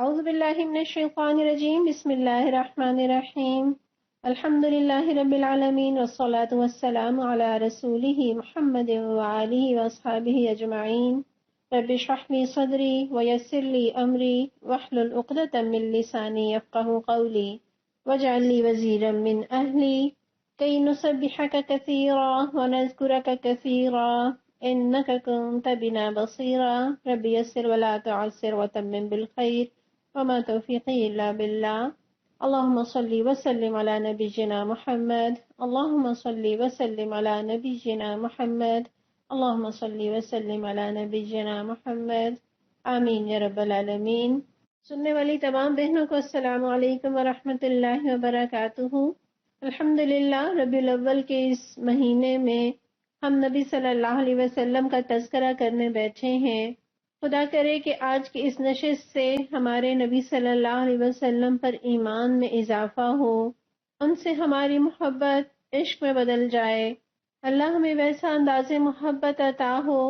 اعوذ باللہ من الشیطان الرجیم بسم اللہ الرحمن الرحیم الحمد للہ رب العالمین والصلاة والسلام علی رسولہ محمد وآلہ واصحابہ اجمعین رب اشرح لی صدری ویسر لی امری واحلل عقدۃ من لسانی یفقہوا قولی واجعل لی وزیرا من اہلی کی نسبحک کثیرا ونذکرک کثیرا انک کنت بنا بصیرا رب یسر ولا تعسر وتمم بالخیر وما توفیقی الا باللہ اللہم صلی وسلم علی نبینا محمد اللہم صلی وسلم علی نبینا محمد اللہم صلی وسلم علی نبینا محمد آمین یا رب العالمین۔ سننے والی تمام بہنوں کو السلام علیکم ورحمۃ اللہ وبرکاتہ۔ الحمدللہ ربیع الاول کے اس مہینے میں ہم نبی صلی اللہ علیہ وسلم کا تذکرہ کرنے بیٹھے ہیں۔ خدا کرے کہ آج کی اس نشست سے ہمارے نبی صلی اللہ علیہ وسلم پر ایمان میں اضافہ ہو، ان سے ہماری محبت عشق میں بدل جائے۔ اللہ ہمیں ویسا انداز محبت عطا ہو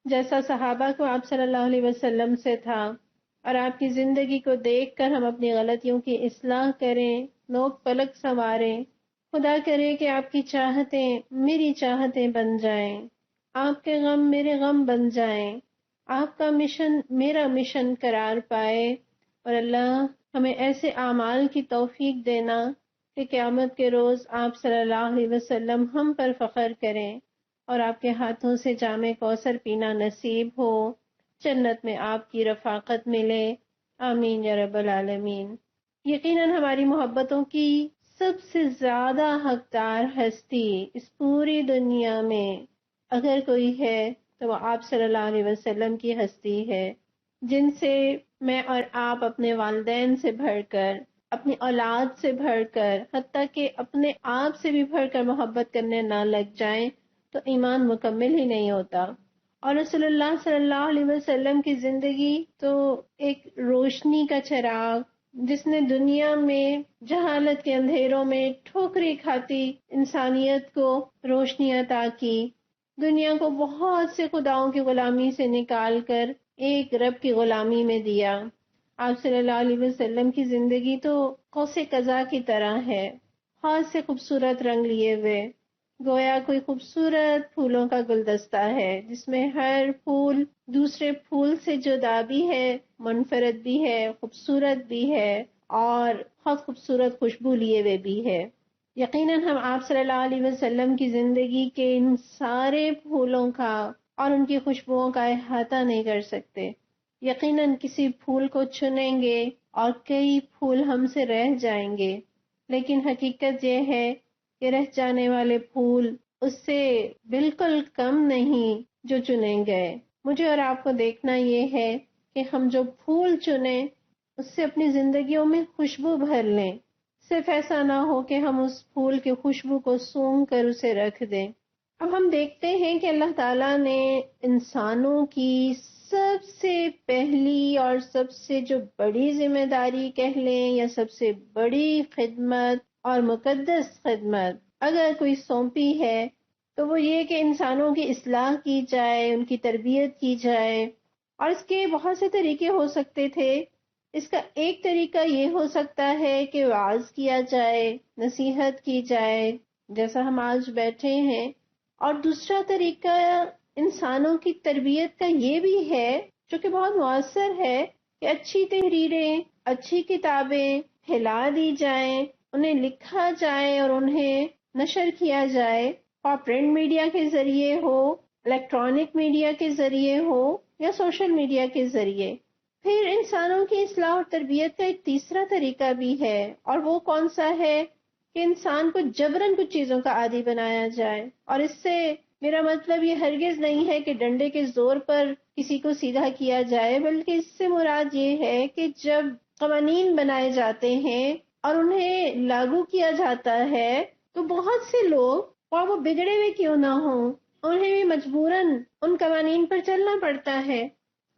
جیسا صحابہ کو آپ صلی اللہ علیہ وسلم سے تھا، اور آپ کی زندگی کو دیکھ کر ہم اپنی غلطیوں کی اصلاح کریں، نوک پلک سنواریں۔ خدا کرے کہ آپ کی چاہتیں میری چاہتیں بن جائیں، آپ کے غم میرے غم بن جائیں، آپ کا مشن میرا مشن قرار پائے، اور اللہ ہمیں ایسے اعمال کی توفیق دینا کہ قیامت کے روز آپ صلی اللہ علیہ وسلم ہم پر فخر کریں اور آپ کے ہاتھوں سے جام کوثر پینا نصیب ہو، جنت میں آپ کی رفاقت ملے، آمین یا رب العالمین۔ یقیناً ہماری محبتوں کی سب سے زیادہ حقدار ہستی اس پوری دنیا میں اگر کوئی ہے تو وہ آپ صلی اللہ علیہ وسلم کی ہستی ہے، جن سے میں اور آپ اپنے والدین سے بڑھ کر، اپنی اولاد سے بڑھ کر، حتیٰ کہ اپنے آپ سے بھی بڑھ کر محبت کرنے نہ لگ جائیں تو ایمان مکمل ہی نہیں ہوتا۔ اور رسول اللہ صلی اللہ علیہ وسلم کی زندگی تو ایک روشنی کا چراغ، جس نے دنیا میں جہالت کے اندھیروں میں ٹھوکریں کھاتی انسانیت کو روشنی عطا کی، دنیا کو بہت سے خداؤں کی غلامی سے نکال کر ایک رب کی غلامی میں دیا۔ آپ صلی اللہ علیہ وسلم کی زندگی تو قوس قزح کی طرح ہے، بہت سے خوبصورت رنگ لیے ہوئے، گویا کوئی خوبصورت پھولوں کا گلدستہ ہے جس میں ہر پھول دوسرے پھول سے جدا بھی ہے، منفرد بھی ہے، خوبصورت بھی ہے، اور بہت خوبصورت خوشبو لیے ہوئے بھی ہے۔ یقیناً ہم آپ صلی اللہ علیہ وسلم کی زندگی کے ان سارے پھولوں کا اور ان کی خوشبوؤں کا احاطہ نہیں کر سکتے۔ یقیناً کسی پھول کو چنیں گے اور کئی پھول ہم سے رہ جائیں گے، لیکن حقیقت یہ ہے کہ رہ جانے والے پھول اس سے بالکل کم نہیں جو چنے گئے۔ مجھے اور آپ کو دیکھنا یہ ہے کہ ہم جو پھول چنیں اس سے اپنی زندگیوں میں خوشبو بھر لیں، صرف ایسا نہ ہو کہ ہم اس پھول کی خوشبو کو سونگھ کر اسے رکھ دیں۔ اب ہم دیکھتے ہیں کہ اللہ تعالیٰ نے انسانوں کی سب سے پہلی اور سب سے جو بڑی ذمہ داری کہہ لیں یا سب سے بڑی خدمت اور مقدس خدمت اگر کوئی سونپی ہے تو وہ یہ کہ انسانوں کی اصلاح کی جائے، ان کی تربیت کی جائے۔ اور اس کے بہت سے طریقے ہو سکتے تھے۔ اس کا ایک طریقہ یہ ہو سکتا ہے کہ وعظ کیا جائے، نصیحت کی جائے، جیسا ہم آج بیٹھے ہیں، اور دوسرا طریقہ انسانوں کی تربیت کا یہ بھی ہے جو کہ بہت مؤثر ہے کہ اچھی تحریریں، اچھی کتابیں پھیلا دی جائیں، انہیں لکھا جائے اور انہیں نشر کیا جائے، اور پرنٹ میڈیا کے ذریعے ہو، الیکٹرانک میڈیا کے ذریعے ہو یا سوشل میڈیا کے ذریعے۔ پھر انسانوں کی اصلاح اور تربیت کا ایک تیسرا طریقہ بھی ہے، اور وہ کون سا ہے کہ انسان کو جبراً کچھ چیزوں کا عادی بنایا جائے۔ اور اس سے میرا مطلب یہ ہرگز نہیں ہے کہ ڈنڈے کے زور پر کسی کو سیدھا کیا جائے، بلکہ اس سے مراد یہ ہے کہ جب قوانین بنائے جاتے ہیں اور انہیں لاگو کیا جاتا ہے تو بہت سے لوگ، اور وہ بگڑے ہوئے کیوں نہ ہوں، انہیں بھی مجبوراً ان قوانین پر چلنا پڑتا ہے۔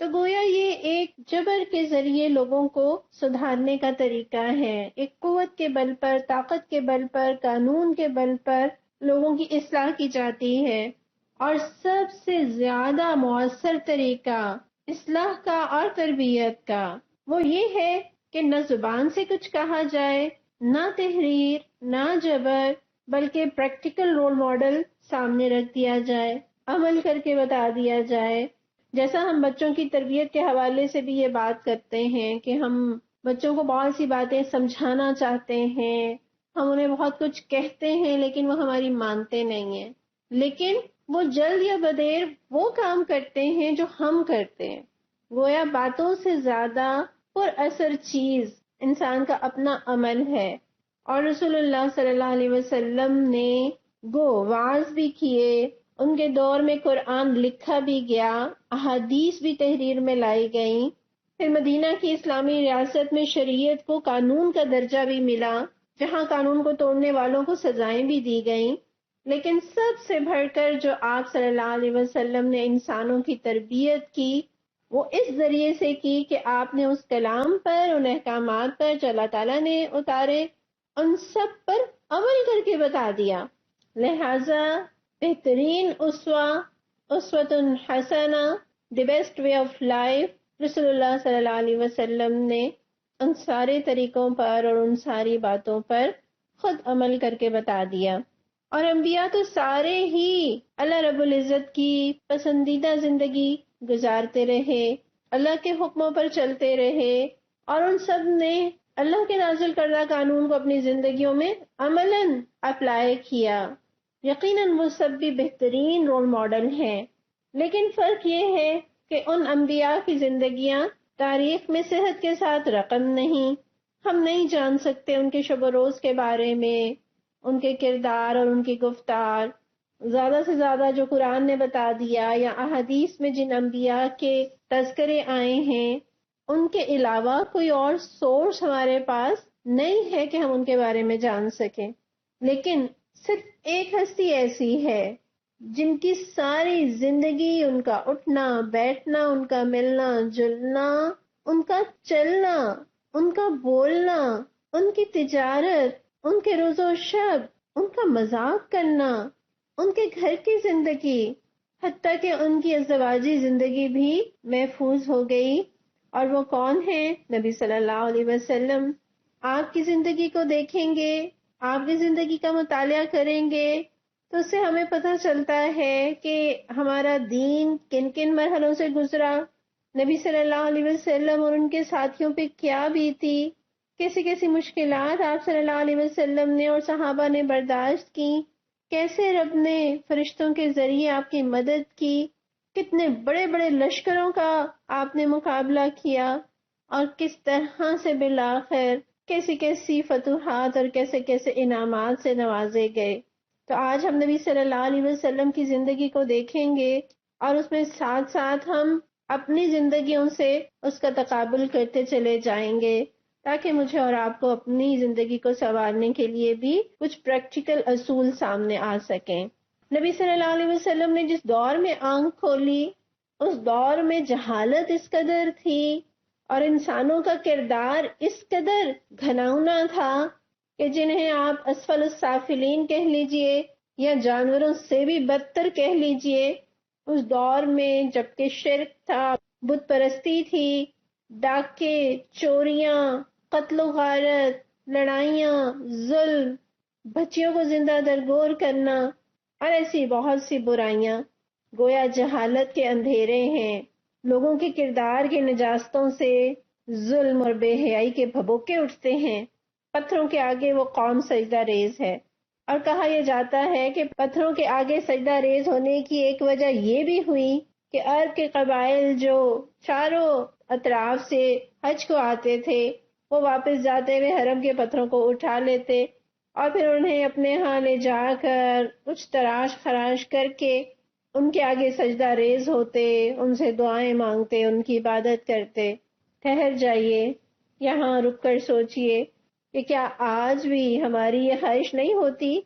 تو گویا یہ ایک جبر کے ذریعے لوگوں کو سدھارنے کا طریقہ ہے، ایک قوت کے بل پر، طاقت کے بل پر، قانون کے بل پر لوگوں کی اصلاح کی جاتی ہے۔ اور سب سے زیادہ مؤثر طریقہ اصلاح کا اور تربیت کا وہ یہ ہے کہ نہ زبان سے کچھ کہا جائے، نہ تحریر، نہ جبر، بلکہ پریکٹیکل رول ماڈل سامنے رکھ دیا جائے، عمل کر کے بتا دیا جائے. جیسا ہم بچوں کی تربیت کے حوالے سے بھی یہ بات کرتے ہیں کہ ہم بچوں کو بہت سی باتیں سمجھانا چاہتے ہیں، ہم انہیں بہت کچھ کہتے ہیں لیکن وہ ہماری مانتے نہیں ہیں، لیکن وہ جلد یا بدیر وہ کام کرتے ہیں جو ہم کرتے ہیں. گویا باتوں سے زیادہ پر اثر چیز انسان کا اپنا عمل ہے. اور رسول اللہ صلی اللہ علیہ وسلم نے گو واز بھی کیے، ان کے دور میں قرآن لکھا بھی گیا، احادیث بھی تحریر میں لائی گئیں. پھر مدینہ کی اسلامی ریاست میں شریعت کو قانون کا درجہ بھی ملا، جہاں قانون کو توڑنے والوں کو سزائیں بھی دی گئیں. لیکن سب سے بڑھ کر جو آپ صلی اللہ علیہ وسلم نے انسانوں کی تربیت کی، وہ اس ذریعے سے کی کہ آپ نے اس کلام پر، ان احکامات پر جو اللہ تعالیٰ نے اتارے، ان سب پر عمل کر کے بتا دیا. لہذا بہترین اسوۃ حسنہ، the best way of life, رسول اللہ صلی اللہ علیہ وسلم نے ان سارے طریقوں پر اور ان ساری باتوں پر خود عمل کر کے بتا دیا. اور انبیاء تو سارے ہی اللہ رب العزت کی پسندیدہ زندگی گزارتے رہے، اللہ کے حکموں پر چلتے رہے، اور ان سب نے اللہ کے نازل کردہ قانون کو اپنی زندگیوں میں عملاً اپلائی کیا. یقیناً وہ سب بھی بہترین رول ماڈل ہیں، لیکن فرق یہ ہے کہ ان انبیاء کی زندگیاں تاریخ میں صحت کے ساتھ رقم نہیں. ہم نہیں جان سکتے ان کے شب و روز کے بارے میں، ان کے کردار اور ان کی گفتار. زیادہ سے زیادہ جو قرآن نے بتا دیا یا احادیث میں جن انبیاء کے تذکرے آئے ہیں، ان کے علاوہ کوئی اور سورس ہمارے پاس نہیں ہے کہ ہم ان کے بارے میں جان سکیں. لیکن صرف ایک ہستی ایسی ہے جن کی ساری زندگی، ان کا اٹھنا بیٹھنا، ان کا ملنا جلنا، ان کا چلنا، ان کا بولنا، ان کی تجارت، ان کے روز و شب، ان کا مذاق کرنا، ان کے گھر کی زندگی، حتیٰ کہ ان کی ازدواجی زندگی بھی محفوظ ہو گئی. اور وہ کون ہے؟ نبی صلی اللہ علیہ وسلم. آپ کی زندگی کو دیکھیں گے، آپ کی زندگی کا مطالعہ کریں گے تو اس سے ہمیں پتہ چلتا ہے کہ ہمارا دین کن کن مرحلوں سے گزرا، نبی صلی اللہ علیہ وسلم اور ان کے ساتھیوں پہ کیا بیتی، کیسی کیسی مشکلات آپ صلی اللہ علیہ وسلم نے اور صحابہ نے برداشت کی، کیسے رب نے فرشتوں کے ذریعے آپ کی مدد کی، کتنے بڑے بڑے لشکروں کا آپ نے مقابلہ کیا، اور کس طرح سے بالآخر کیسی کیسی فتوحات اور کیسے کیسے انعامات سے نوازے گئے. تو آج ہم نبی صلی اللہ علیہ وسلم کی زندگی کو دیکھیں گے اور اس میں ساتھ ساتھ ہم اپنی زندگیوں سے اس کا تقابل کرتے چلے جائیں گے، تاکہ مجھے اور آپ کو اپنی زندگی کو سنوارنے کے لیے بھی کچھ پریکٹیکل اصول سامنے آ سکیں. نبی صلی اللہ علیہ وسلم نے جس دور میں آنکھ کھولی، اس دور میں جہالت اس قدر تھی اور انسانوں کا کردار اس قدر گھناؤنا تھا کہ جنہیں آپ اسفل السافلین کہہ لیجئے یا جانوروں سے بھی بدتر کہہ لیجئے. اس دور میں جبکہ شرک تھا، بت پرستی تھی، ڈاکے، چوریاں، قتل و غارت، لڑائیاں، ظلم، بچیوں کو زندہ درگور کرنا اور ایسی بہت سی برائیاں، گویا جہالت کے اندھیرے ہیں. لوگوں کے کردار کی نجاستوں سے ظلم اور بے حیائی کے بھبوکے اٹھتے ہیں. پتھروں کے آگے وہ قوم سجدہ ریز ہے، اور کہا یہ جاتا ہے کہ پتھروں کے آگے سجدہ ریز ہونے کی ایک وجہ یہ بھی ہوئی کہ عرب کے قبائل جو چاروں اطراف سے حج کو آتے تھے، وہ واپس جاتے ہوئے حرم کے پتھروں کو اٹھا لیتے اور پھر انہیں اپنے ہاں لے جا کر کچھ تراش خراش کر کے ان کے آگے سجدہ ریز ہوتے، ان سے دعائیں مانگتے، ان کی عبادت کرتے. ٹھہر جائیے، یہاں رک کر سوچئے کہ کیا آج بھی ہماری یہ خواہش نہیں ہوتی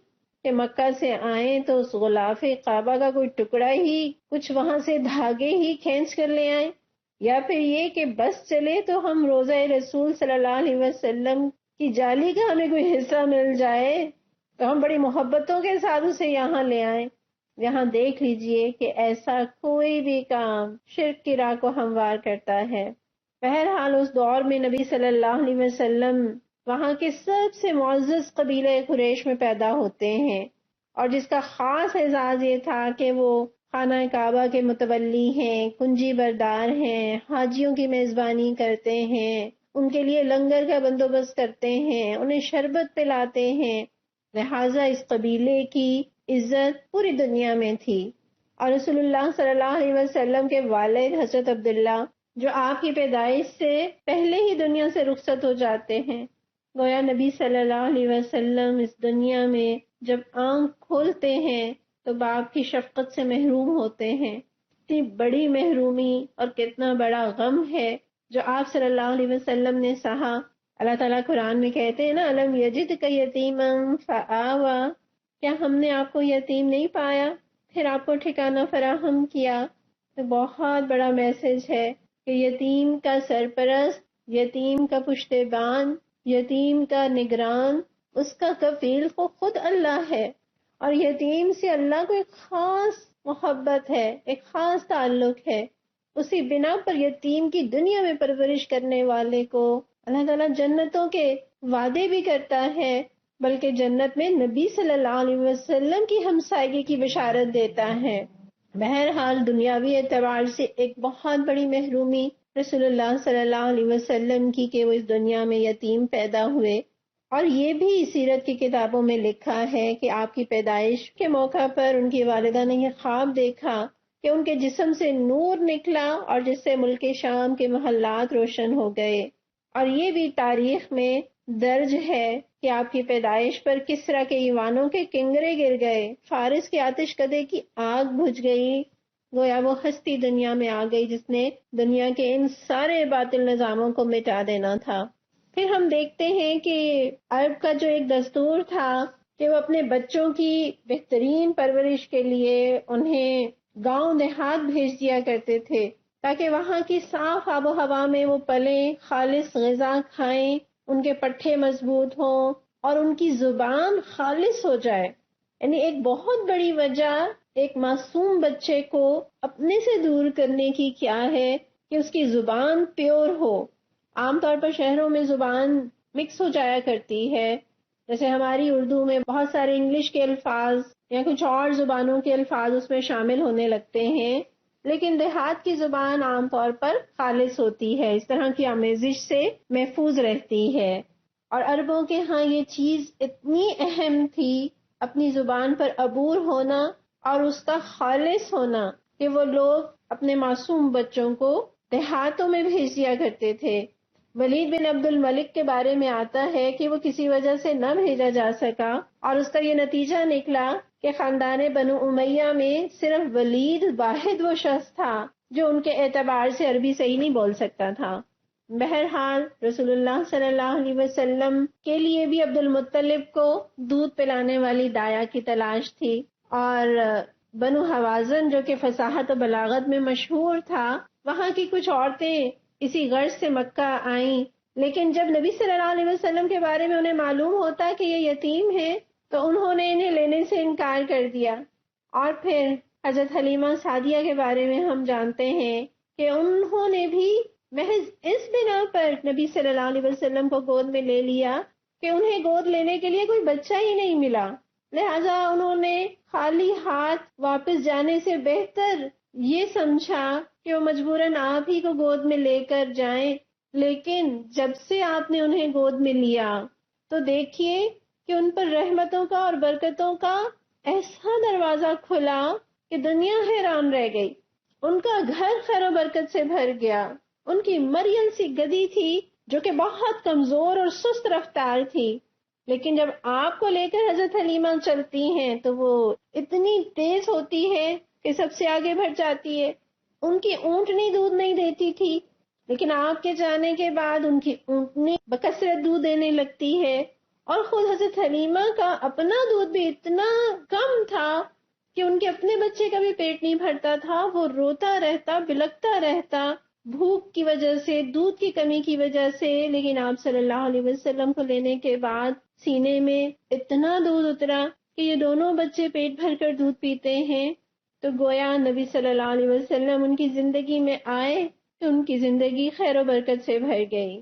کہ مکہ سے آئیں تو اس غلاف کعبہ کا کوئی ٹکڑا ہی، کچھ وہاں سے دھاگے ہی کھینچ کر لے آئیں، یا پھر یہ کہ بس چلے تو ہم روضہ رسول صلی اللہ علیہ وسلم کی جالی کا ہمیں کوئی حصہ مل جائے تو ہم بڑی محبتوں کے ساتھ اسے یہاں لے آئیں. یہاں دیکھ لیجئے کہ ایسا کوئی بھی کام شرک کی راہ کو ہموار کرتا ہے. بہرحال اس دور میں نبی صلی اللہ علیہ وسلم وہاں کے سب سے معزز قبیلہ قریش میں پیدا ہوتے ہیں، اور جس کا خاص اعزاز یہ تھا کہ وہ خانہ کعبہ کے متولی ہیں، کنجی بردار ہیں، حاجیوں کی میزبانی کرتے ہیں، ان کے لیے لنگر کا بندوبست کرتے ہیں، انہیں شربت پلاتے ہیں، لہٰذا اس قبیلے کی عزت پوری دنیا میں تھی۔ اور رسول اللہ صلی اللہ علیہ وسلم کے والد حضرت عبداللہ جو آپ کی پیدائش سے پہلے ہی دنیا سے رخصت ہو جاتے ہیں، گویا نبی صلی اللہ علیہ وسلم اس دنیا میں جب آنکھ کھولتے ہیں تو باپ کی شفقت سے محروم ہوتے ہیں۔ اتنی بڑی محرومی اور کتنا بڑا غم ہے جو آپ صلی اللہ علیہ وسلم نے سہا۔ اللہ تعالیٰ قرآن میں کہتے ہیں نا، الم یجدک یتیما فآویٰ، کیا ہم نے آپ کو یتیم نہیں پایا پھر آپ کو ٹھکانہ فراہم کیا؟ تو بہت بڑا میسج ہے کہ یتیم کا سرپرست، یتیم کا پشتیبان، یتیم کا نگران، اس کا کفیل کو خود اللہ ہے، اور یتیم سے اللہ کو ایک خاص محبت ہے، ایک خاص تعلق ہے۔ اسی بنا پر یتیم کی دنیا میں پرورش کرنے والے کو اللہ تعالیٰ جنتوں کے وعدے بھی کرتا ہے، بلکہ جنت میں نبی صلی اللہ علیہ وسلم کی ہمسائیگی کی بشارت دیتا ہے۔ بہرحال دنیاوی اعتبار سے ایک بہت بڑی محرومی رسول اللہ صلی اللہ علیہ وسلم کی کہ وہ اس دنیا میں یتیم پیدا ہوئے، اور یہ بھی سیرت کی کتابوں میں لکھا ہے کہ آپ کی پیدائش کے موقع پر ان کی والدہ نے یہ خواب دیکھا کہ ان کے جسم سے نور نکلا اور جس سے ملک شام کے محلات روشن ہو گئے۔ اور یہ بھی تاریخ میں درج ہے کہ آپ کی پیدائش پر کسریٰ کے ایوانوں کے کنگرے گر گئے، فارس کے آتش کدے کی آگ بجھ گئی، گویا وہ ہستی دنیا میں آ گئی جس نے دنیا کے ان سارے باطل نظاموں کو مٹا دینا تھا۔ پھر ہم دیکھتے ہیں کہ عرب کا جو ایک دستور تھا کہ وہ اپنے بچوں کی بہترین پرورش کے لیے انہیں گاؤں دیہات بھیج دیا کرتے تھے تاکہ وہاں کی صاف آب و ہوا میں وہ پلیں، خالص غذا کھائیں، ان کے پٹھے مضبوط ہوں اور ان کی زبان خالص ہو جائے۔ یعنی ایک بہت بڑی وجہ ایک معصوم بچے کو اپنے سے دور کرنے کی کیا ہے کہ اس کی زبان پیور ہو۔ عام طور پر شہروں میں زبان مکس ہو جایا کرتی ہے، جیسے ہماری اردو میں بہت سارے انگلش کے الفاظ یا کچھ اور زبانوں کے الفاظ اس میں شامل ہونے لگتے ہیں، لیکن دیہات کی زبان عام طور پر خالص ہوتی ہے، اس طرح کی آمیزش سے محفوظ رہتی ہے۔ اور عربوں کے ہاں یہ چیز اتنی اہم تھی، اپنی زبان پر عبور ہونا اور اس کا خالص ہونا، کہ وہ لوگ اپنے معصوم بچوں کو دیہاتوں میں بھیج دیا کرتے تھے۔ ولید بن عبد الملک کے بارے میں آتا ہے کہ وہ کسی وجہ سے نہ بھیجا جا سکا، اور اس کا یہ نتیجہ نکلا کہ خاندان بنو امیہ میں صرف ولید واحد وہ شخص تھا جو ان کے اعتبار سے عربی صحیح نہیں بول سکتا تھا۔ بہرحال رسول اللہ صلی اللہ علیہ وسلم کے لیے بھی عبد المطلب کو دودھ پلانے والی دایا کی تلاش تھی، اور بنو حوازن جو کہ فصاحت و بلاغت میں مشہور تھا، وہاں کی کچھ عورتیں اسی غرض سے مکہ آئیں، لیکن جب نبی صلی اللہ علیہ وسلم کے بارے میں انہیں معلوم ہوتا کہ یہ یتیم ہے تو انہوں نے انہیں لینے سے انکار کر دیا۔ اور پھر حضرت حلیمہ سعدیہ کے بارے میں ہم جانتے ہیں کہ انہوں نے بھی محض اس بنا پر نبی صلی اللہ علیہ وسلم کو گود میں لے لیا کہ انہیں گود لینے کے لیے کوئی بچہ ہی نہیں ملا، لہذا انہوں نے خالی ہاتھ واپس جانے سے بہتر یہ سمجھا کہ وہ مجبوراً آپ ہی کو گود میں لے کر جائیں۔ لیکن جب سے آپ نے انہیں گود میں لیا تو دیکھیے کہ ان پر رحمتوں کا اور برکتوں کا ایسا دروازہ کھلا کہ دنیا حیران رہ گئی۔ ان کا گھر خیر و برکت سے بھر گیا۔ ان کی مریم سی گدی تھی جو کہ بہت کمزور اور سست رفتار تھی، لیکن جب آپ کو لے کر حضرت حلیمہ چلتی ہیں تو وہ اتنی تیز ہوتی ہے کہ سب سے آگے بڑھ جاتی ہے۔ ان کی اونٹنی دودھ نہیں دیتی تھی، لیکن آپ کے جانے کے بعد ان کی اونٹنی بکثرت دودھ دینے لگتی ہے، اور خود حضرت حلیمہ کا اپنا دودھ بھی اتنا کم تھا کہ ان کے اپنے بچے کا بھی پیٹ نہیں بھرتا تھا، وہ روتا رہتا، بلکتا رہتا، بھوک کی وجہ سے، دودھ کی کمی کی وجہ سے۔ لیکن آپ صلی اللہ علیہ وسلم کو لینے کے بعد سینے میں اتنا دودھ اترا کہ یہ دونوں بچے پیٹ بھر کر دودھ پیتے ہیں۔ تو گویا نبی صلی اللہ علیہ وسلم ان کی زندگی میں آئے کہ ان کی زندگی خیر و برکت سے بھر گئی۔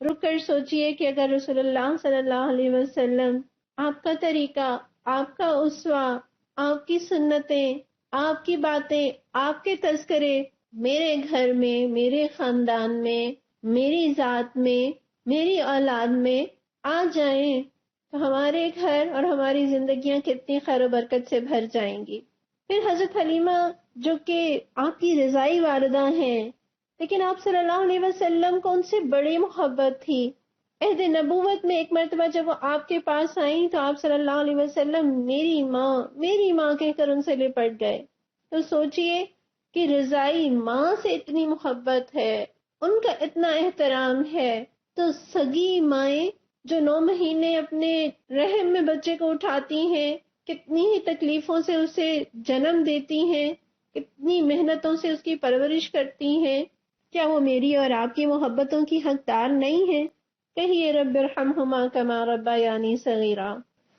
رک کر سوچئے کہ اگر رسول اللہ صلی اللہ علیہ وسلم، آپ کا طریقہ، آپ کا اسوہ، آپ کی سنتیں، آپ کی باتیں، آپ کے تذکرے میرے گھر میں، میرے خاندان میں، میری ذات میں، میری اولاد میں آ جائیں تو ہمارے گھر اور ہماری زندگیاں کتنی خیر و برکت سے بھر جائیں گی۔ پھر حضرت حلیمہ جو کہ آپ کی رضائی والدہ ہیں، لیکن آپ صلی اللہ علیہ وسلم کو ان سے بڑی محبت تھی۔ عہد نبوت میں ایک مرتبہ جب وہ آپ کے پاس آئیں تو آپ صلی اللہ علیہ وسلم میری ماں کہہ کر ان سے لپٹ گئے۔ تو سوچئے کہ رضائی ماں سے اتنی محبت ہے، ان کا اتنا احترام ہے، تو سگی مائیں جو 9 مہینے اپنے رحم میں بچے کو اٹھاتی ہیں، کتنی ہی تکلیفوں سے اسے جنم دیتی ہیں، کتنی محنتوں سے اس کی پرورش کرتی ہیں، کیا وہ میری اور آپ کی محبتوں کی حقدار نہیں ہے؟ کہیے رب ارحمہما کما ربیانی صغیرا۔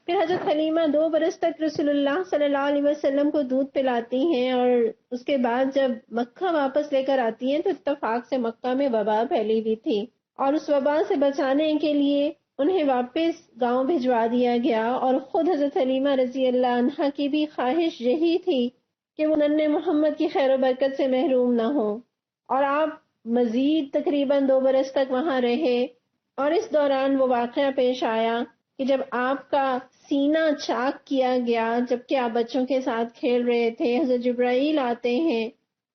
پھر حضرت حلیمہ 2 برس تک رسول اللہ صلی اللہ علیہ وسلم کو دودھ پلاتی ہیں، اور اس کے بعد جب مکہ واپس لے کر آتی ہیں تو اتفاق سے مکہ میں وبا پھیلی ہوئی تھی، اور اس وبا سے بچانے کے لیے انہیں واپس گاؤں بھجوا دیا گیا، اور خود حضرت حلیمہ رضی اللہ عنہا کی بھی خواہش یہی تھی کہ وہ ننھے محمد کی خیر و برکت سے محروم نہ ہوں، اور آپ مزید تقریباً 2 برس تک وہاں رہے۔ اور اس دوران وہ واقعہ پیش آیا کہ جب آپ کا سینہ چاک کیا گیا، جبکہ آپ بچوں کے ساتھ کھیل رہے تھے، حضرت جبرائیل آتے ہیں،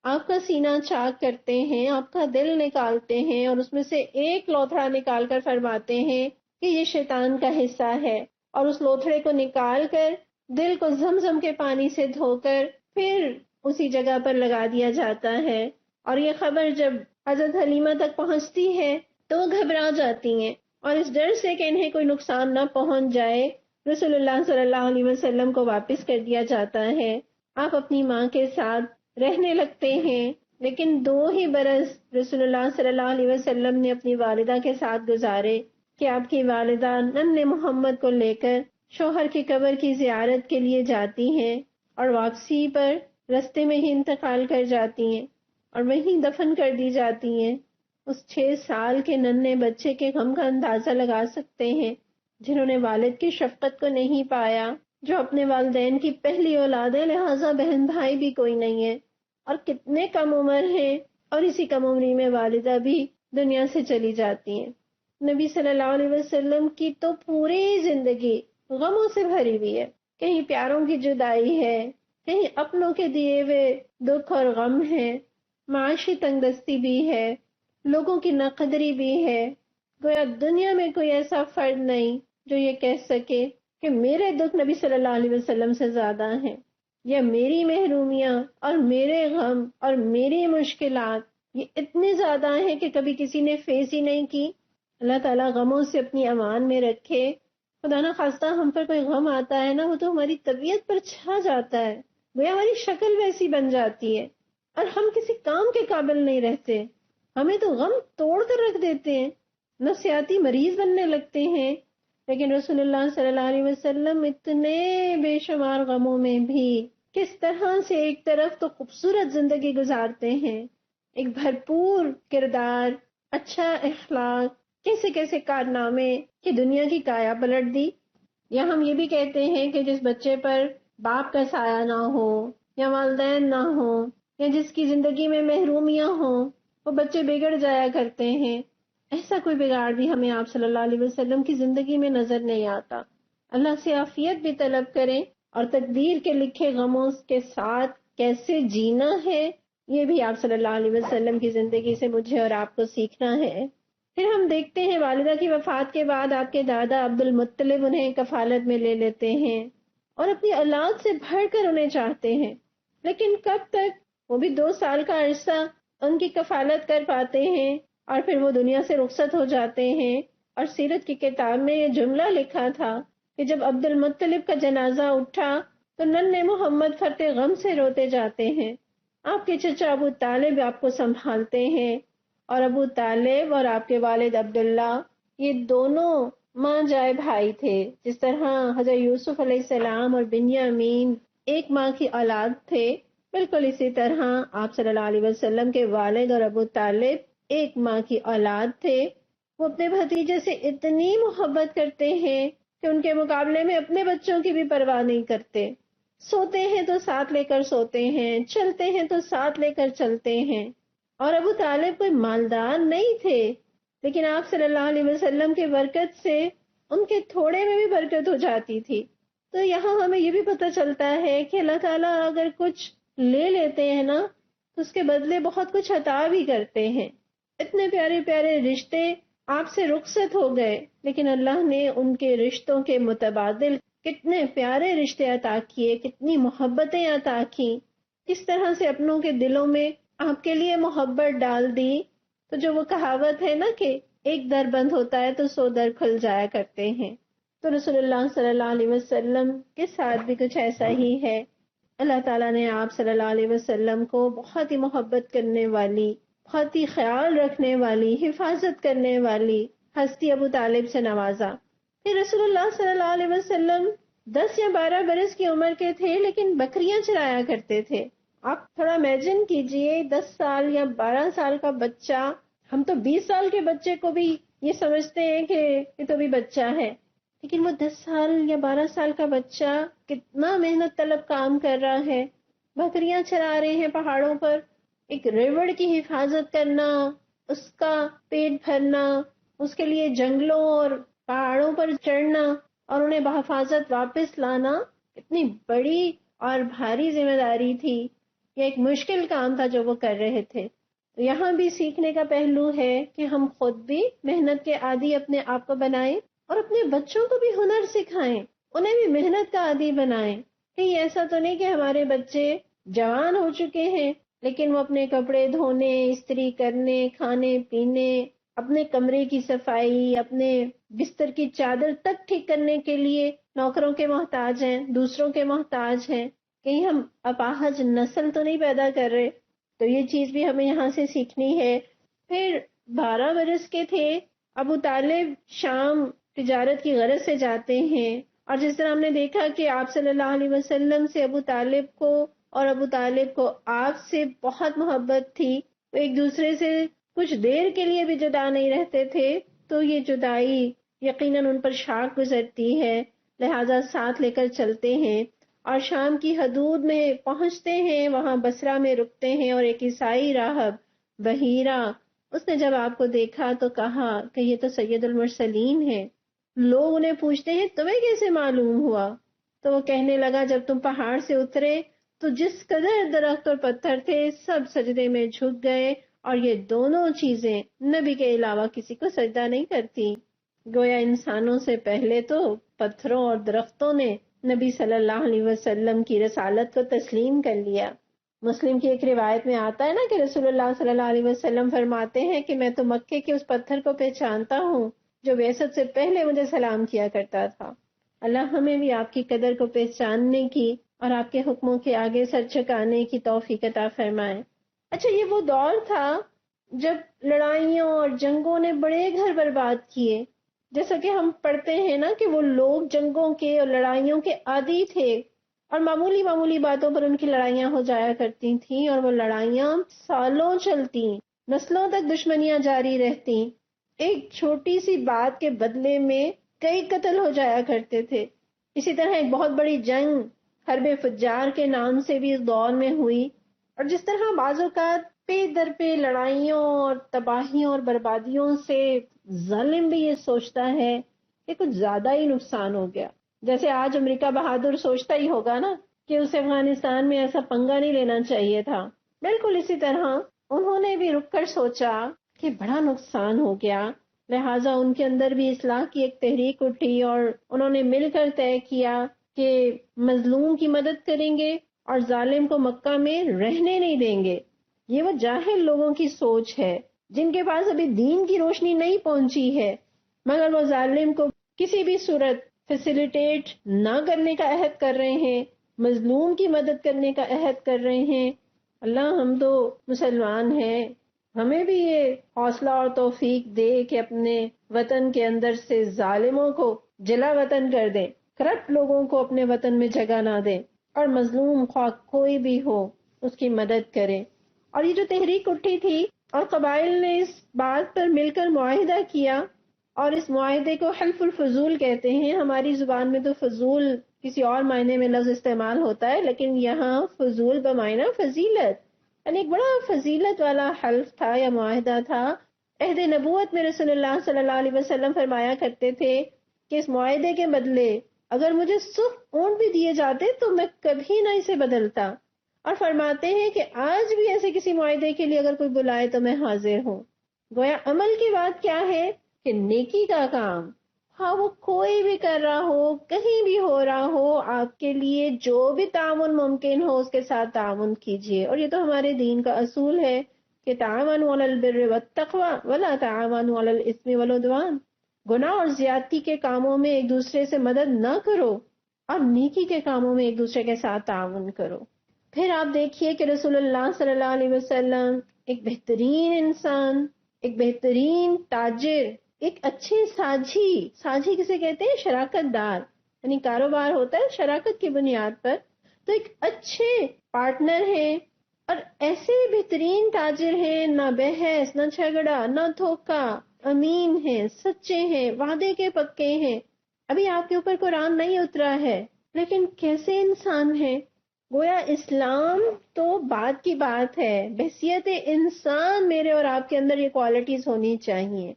آپ کا سینہ چاک کرتے ہیں، آپ کا دل نکالتے ہیں، اور اس میں سے ایک لوتھڑا نکال کر فرماتے ہیں کہ یہ شیطان کا حصہ ہے، اور اس لوتھڑے کو نکال کر دل کو زمزم کے پانی سے دھو کر پھر اسی جگہ پر لگا دیا جاتا ہے۔ اور یہ خبر جب حضرت حلیمہ تک پہنچتی ہے تو وہ گھبرا جاتی ہیں، اور اس ڈر سے کہ انہیں کوئی نقصان نہ پہنچ جائے، رسول اللہ صلی اللہ علیہ وسلم کو واپس کر دیا جاتا ہے۔ آپ اپنی ماں کے ساتھ رہنے لگتے ہیں، لیکن 2 ہی برس رسول اللہ صلی اللہ علیہ وسلم نے اپنی والدہ کے ساتھ گزارے کہ آپ کی والدہ ننھے محمد کو لے کر شوہر کی قبر کی زیارت کے لیے جاتی ہیں، اور واپسی پر رستے میں ہی انتقال کر جاتی ہیں اور وہیں دفن کر دی جاتی ہیں۔ اس 6 سال کے ننھے بچے کے غم کا اندازہ لگا سکتے ہیں، جنہوں نے والد کی شفقت کو نہیں پایا، جو اپنے والدین کی پہلی اولاد ہے، لہٰذا بہن بھائی بھی کوئی نہیں ہے، اور کتنے کم عمر ہیں، اور اسی کم عمری میں والدہ بھی دنیا سے چلی جاتی ہیں۔ نبی صلی اللہ علیہ وسلم کی تو پوری زندگی غموں سے بھری ہوئی ہے، کہیں پیاروں کی جدائی ہے، کہیں اپنوں کے دیے ہوئے دکھ اور غم ہے، معاشی تنگ دستی بھی ہے، لوگوں کی ناقدری بھی ہے۔ گویا دنیا میں کوئی ایسا فرد نہیں جو یہ کہہ سکے کہ میرے دکھ نبی صلی اللہ علیہ وسلم سے زیادہ ہیں، یا میری محرومیاں اور میرے غم اور میری مشکلات یہ اتنی زیادہ ہیں کہ کبھی کسی نے فیس ہی نہیں کی۔ اللہ تعالیٰ غموں سے اپنی امان میں رکھے۔ خدا نہ خواستہ ہم پر کوئی غم آتا ہے نا، وہ تو ہماری طبیعت پر چھا جاتا ہے، گویا ہماری شکل ویسی بن جاتی ہے، اور ہم کسی کام کے قابل نہیں رہتے، ہمیں تو غم توڑ کر رکھ دیتے ہیں، نفسیاتی مریض بننے لگتے ہیں۔ لیکن رسول اللہ صلی اللہ علیہ وسلم اتنے بے شمار غموں میں بھی کس طرح سے ایک طرف تو خوبصورت زندگی گزارتے ہیں، ایک بھرپور کردار، اچھا اخلاق، کیسے کیسے کارنامے کہ دنیا کی کایا پلٹ دی۔ یا ہم یہ بھی کہتے ہیں کہ جس بچے پر باپ کا سایہ نہ ہو، یا والدین نہ ہو، یا جس کی زندگی میں محرومیاں ہوں، وہ بچے بگڑ جایا کرتے ہیں۔ ایسا کوئی بگاڑ بھی ہمیں آپ صلی اللہ علیہ وسلم کی زندگی میں نظر نہیں آتا۔ اللہ سے عافیت بھی طلب کریں، اور تقدیر کے لکھے غموں کے ساتھ کیسے جینا ہے یہ بھی آپ صلی اللہ علیہ وسلم کی زندگی سے مجھے اور آپ کو سیکھنا ہے۔ پھر ہم دیکھتے ہیں والدہ کی وفات کے بعد آپ کے دادا عبد المطلب انہیں کفالت میں لے لیتے ہیں، اور اپنی اولاد سے بڑھ کر انہیں چاہتے ہیں، لیکن کب تک؟ وہ بھی 2 سال کا عرصہ ان کی کفالت کر پاتے ہیں، اور پھر وہ دنیا سے رخصت ہو جاتے ہیں۔ اور سیرت کی کتاب میں یہ جملہ لکھا تھا کہ جب عبد المطلب کا جنازہ اٹھا تو ننھے محمد فرط غم سے روتے جاتے ہیں۔ آپ کے چچا ابو طالب آپ کو سنبھالتے ہیں، اور ابو طالب اور آپ کے والد عبداللہ یہ دونوں ماں جائے بھائی تھے، جس طرح حضرت یوسف علیہ السلام اور بنیامین ایک ماں کی اولاد تھے، بالکل اسی طرح آپ صلی اللہ علیہ وسلم کے والد اور ابو طالب ایک ماں کی اولاد تھے. وہ اپنے بھتیجے سے اتنی محبت کرتے ہیں کہ ان کے مقابلے میں اپنے بچوں کی بھی پرواہ نہیں کرتے. سوتے ہیں تو ساتھ لے کر سوتے ہیں، چلتے ہیں تو ساتھ لے کر چلتے ہیں. اور ابو طالب کوئی مالدار نہیں تھے، لیکن آپ صلی اللہ علیہ وسلم کے برکت سے ان کے تھوڑے میں بھی برکت ہو جاتی تھی. تو یہاں ہمیں یہ بھی پتہ چلتا ہے کہ اللہ تعالیٰ اگر کچھ لے لیتے ہیں نا تو اس کے بدلے بہت کچھ عطا بھی کرتے ہیں. اتنے پیارے پیارے رشتے آپ سے رخصت ہو گئے، لیکن اللہ نے ان کے رشتوں کے متبادل کتنے پیارے رشتے عطا کیے، کتنی محبتیں عطا کی، کس طرح سے اپنوں کے دلوں میں آپ کے لیے محبت ڈال دی. تو جو وہ کہاوت ہے نا کہ ایک در بند ہوتا ہے تو 100 در کھل جایا کرتے ہیں، تو رسول اللہ صلی اللہ علیہ وسلم کے ساتھ بھی کچھ ایسا ہی ہے. اللہ تعالیٰ نے آپ صلی اللہ علیہ وسلم کو بہت ہی محبت کرنے والی، بہت ہی خیال رکھنے والی، حفاظت کرنے والی ہستی ابو طالب سے نوازا. پھر رسول اللہ صلی اللہ علیہ وسلم 10 یا 12 برس کی عمر کے تھے، لیکن بکریاں چرایا کرتے تھے. آپ تھوڑا امیجن کیجئے 10 سال یا 12 سال کا بچہ. ہم تو 20 سال کے بچے کو بھی یہ سمجھتے ہیں کہ یہ تو بھی بچہ ہے، لیکن وہ 10 سال یا 12 سال کا بچہ کتنا محنت طلب کام کر رہا ہے. بکریاں چرا رہے ہیں پہاڑوں پر، ایک ریوڑ کی حفاظت کرنا، اس کا پیٹ بھرنا، اس کے لیے جنگلوں اور پہاڑوں پر چڑھنا اور انہیں بحفاظت واپس لانا اتنی بڑی اور بھاری ذمہ داری تھی. یہ ایک مشکل کام تھا جو وہ کر رہے تھے. یہاں بھی سیکھنے کا پہلو ہے کہ ہم خود بھی محنت کے عادی اپنے آپ کو بنائیں اور اپنے بچوں کو بھی ہنر سکھائیں، انہیں بھی محنت کا عادی بنائیں. کہیں ایسا تو نہیں کہ ہمارے بچے جوان ہو چکے ہیں لیکن وہ اپنے کپڑے دھونے، استری کرنے، کھانے پینے، اپنے کمرے کی صفائی، اپنے بستر کی چادر تک ٹھیک کرنے کے لیے نوکروں کے محتاج ہیں، دوسروں کے محتاج ہیں. کہیں ہم اپاہج نسل تو نہیں پیدا کر رہے. تو یہ چیز بھی ہمیں یہاں سے سیکھنی ہے. پھر 12 برس کے تھے ابو طالب شام تجارت کی غرض سے جاتے ہیں، اور جس طرح ہم نے دیکھا کہ آپ صلی اللہ علیہ وسلم سے ابو طالب کو اور ابو طالب کو آپ سے بہت محبت تھی، وہ ایک دوسرے سے کچھ دیر کے لیے بھی جدا نہیں رہتے تھے. تو یہ جدائی یقیناً ان پر شاق گزرتی ہے، لہذا ساتھ لے کر چلتے ہیں اور شام کی حدود میں پہنچتے ہیں. وہاں بصرہ میں رکتے ہیں اور ایک عیسائی راہب بحیرہ، اس نے جب آپ کو دیکھا تو کہا کہ یہ تو سید المرسلین ہے. لوگ انہیں پوچھتے ہیں تمہیں کیسے معلوم ہوا؟ تو وہ کہنے لگا جب تم پہاڑ سے اترے تو جس قدر درخت اور پتھر تھے سب سجدے میں جھک گئے، اور یہ دونوں چیزیں نبی کے علاوہ کسی کو سجدہ نہیں کرتی. گویا انسانوں سے پہلے تو پتھروں اور درختوں نے نبی صلی اللہ علیہ وسلم کی رسالت کو تسلیم کر لیا. مسلم کی ایک روایت میں آتا ہے نا کہ رسول اللہ صلی اللہ علیہ وسلم فرماتے ہیں کہ میں تو مکے کے اس پتھر کو پہچانتا ہوں جو بعثت سے پہلے مجھے سلام کیا کرتا تھا. اللہ ہمیں بھی آپ کی قدر کو پہچاننے کی اور آپ کے حکموں کے آگے سر جھکانے کی توفیق عطا فرمائے. اچھا، یہ وہ دور تھا جب لڑائیوں اور جنگوں نے بڑے گھر برباد کیے. جیسا کہ ہم پڑھتے ہیں نا کہ وہ لوگ جنگوں کے اور لڑائیوں کے عادی تھے اور معمولی باتوں پر ان کی لڑائیاں ہو جایا کرتی تھیں، اور وہ لڑائیاں سالوں چلتی، نسلوں تک دشمنیاں جاری رہتی. ایک چھوٹی سی بات کے بدلے میں کئی قتل ہو جایا کرتے تھے. اسی طرح ایک بہت بڑی جنگ حرب فجار کے نام سے بھی اس دور میں ہوئی. اور جس طرح بعض اوقات پہ در پہ لڑائیوں اور تباہیوں اور بربادیوں سے ظالم بھی یہ سوچتا ہے کہ کچھ زیادہ ہی نقصان ہو گیا، جیسے آج امریکہ بہادر سوچتا ہی ہوگا نا کہ اسے افغانستان میں ایسا پنگا نہیں لینا چاہیے تھا. بالکل اسی طرح انہوں نے بھی رک کر سوچا کہ بڑا نقصان ہو گیا، لہٰذا ان کے اندر بھی اصلاح کی ایک تحریک اٹھی اور انہوں نے مل کر طے کیا کہ مظلوم کی مدد کریں گے اور ظالم کو مکہ میں رہنے نہیں دیں گے. یہ وہ جاہل لوگوں کی سوچ ہے جن کے پاس ابھی دین کی روشنی نہیں پہنچی ہے، مگر وہ ظالم کو کسی بھی صورت فیسیلیٹیٹ نہ کرنے کا عہد کر رہے ہیں، مظلوم کی مدد کرنے کا عہد کر رہے ہیں. اللہ ہم تو مسلمان ہیں، ہمیں بھی یہ حوصلہ اور توفیق دے کہ اپنے وطن کے اندر سے ظالموں کو جلا وطن کر دیں، کرپٹ لوگوں کو اپنے وطن میں جگہ نہ دیں، اور مظلوم خواہ کوئی بھی ہو اس کی مدد کریں. اور یہ جو تحریک اٹھی تھی اور قبائل نے اس بات پر مل کر معاہدہ کیا، اور اس معاہدے کو حلف الفضول کہتے ہیں. ہماری زبان میں تو فضول کسی اور معنی میں لفظ استعمال ہوتا ہے، لیکن یہاں فضول بمعنی فضیلت، یعنی ایک بڑا فضیلت والا حلف تھا یا معاہدہ تھا. عہد نبوت میں رسول اللہ صلی اللہ علیہ وسلم فرمایا کرتے تھے کہ اس معاہدے کے بدلے اگر مجھے سرخ اونٹ بھی دیے جاتے تو میں کبھی نہ اسے بدلتا. اور فرماتے ہیں کہ آج بھی ایسے کسی معاہدے کے لیے اگر کوئی بلائے تو میں حاضر ہوں. گویا عمل کی بات کیا ہے کہ نیکی کا کام، ہاں وہ کوئی بھی کر رہا ہو، کہیں بھی ہو رہا ہو، آپ کے لیے جو بھی تعاون ممکن ہو اس کے ساتھ تعاون کیجیے. اور یہ تو ہمارے دین کا اصول ہے کہ تعاونوا علی البر والتقوی ولا تعاونوا علی الاثم والعدوان. گناہ اور زیادتی کے کاموں میں ایک دوسرے سے مدد نہ کرو اور نیکی کے کاموں میں ایک دوسرے کے ساتھ تعاون کرو. پھر آپ دیکھیے کہ رسول اللہ صلی اللہ علیہ وسلم ایک بہترین انسان، ایک بہترین تاجر، ایک اچھے ساجھی کسے کہتے ہیں؟ شراکت دار، یعنی کاروبار ہوتا ہے شراکت کی بنیاد پر. تو ایک اچھے پارٹنر ہیں اور ایسے بہترین تاجر ہیں، نہ بحث، نہ جھگڑا، نہ دھوکہ، امین ہیں، سچے ہیں، وعدے کے پکے ہیں. ابھی آپ کے اوپر قرآن نہیں اترا ہے لیکن کیسے انسان ہیں. گویا اسلام تو بات کی بات ہے، بحیثیت انسان میرے اور آپ کے اندر یہ کوالٹیز ہونی چاہیے.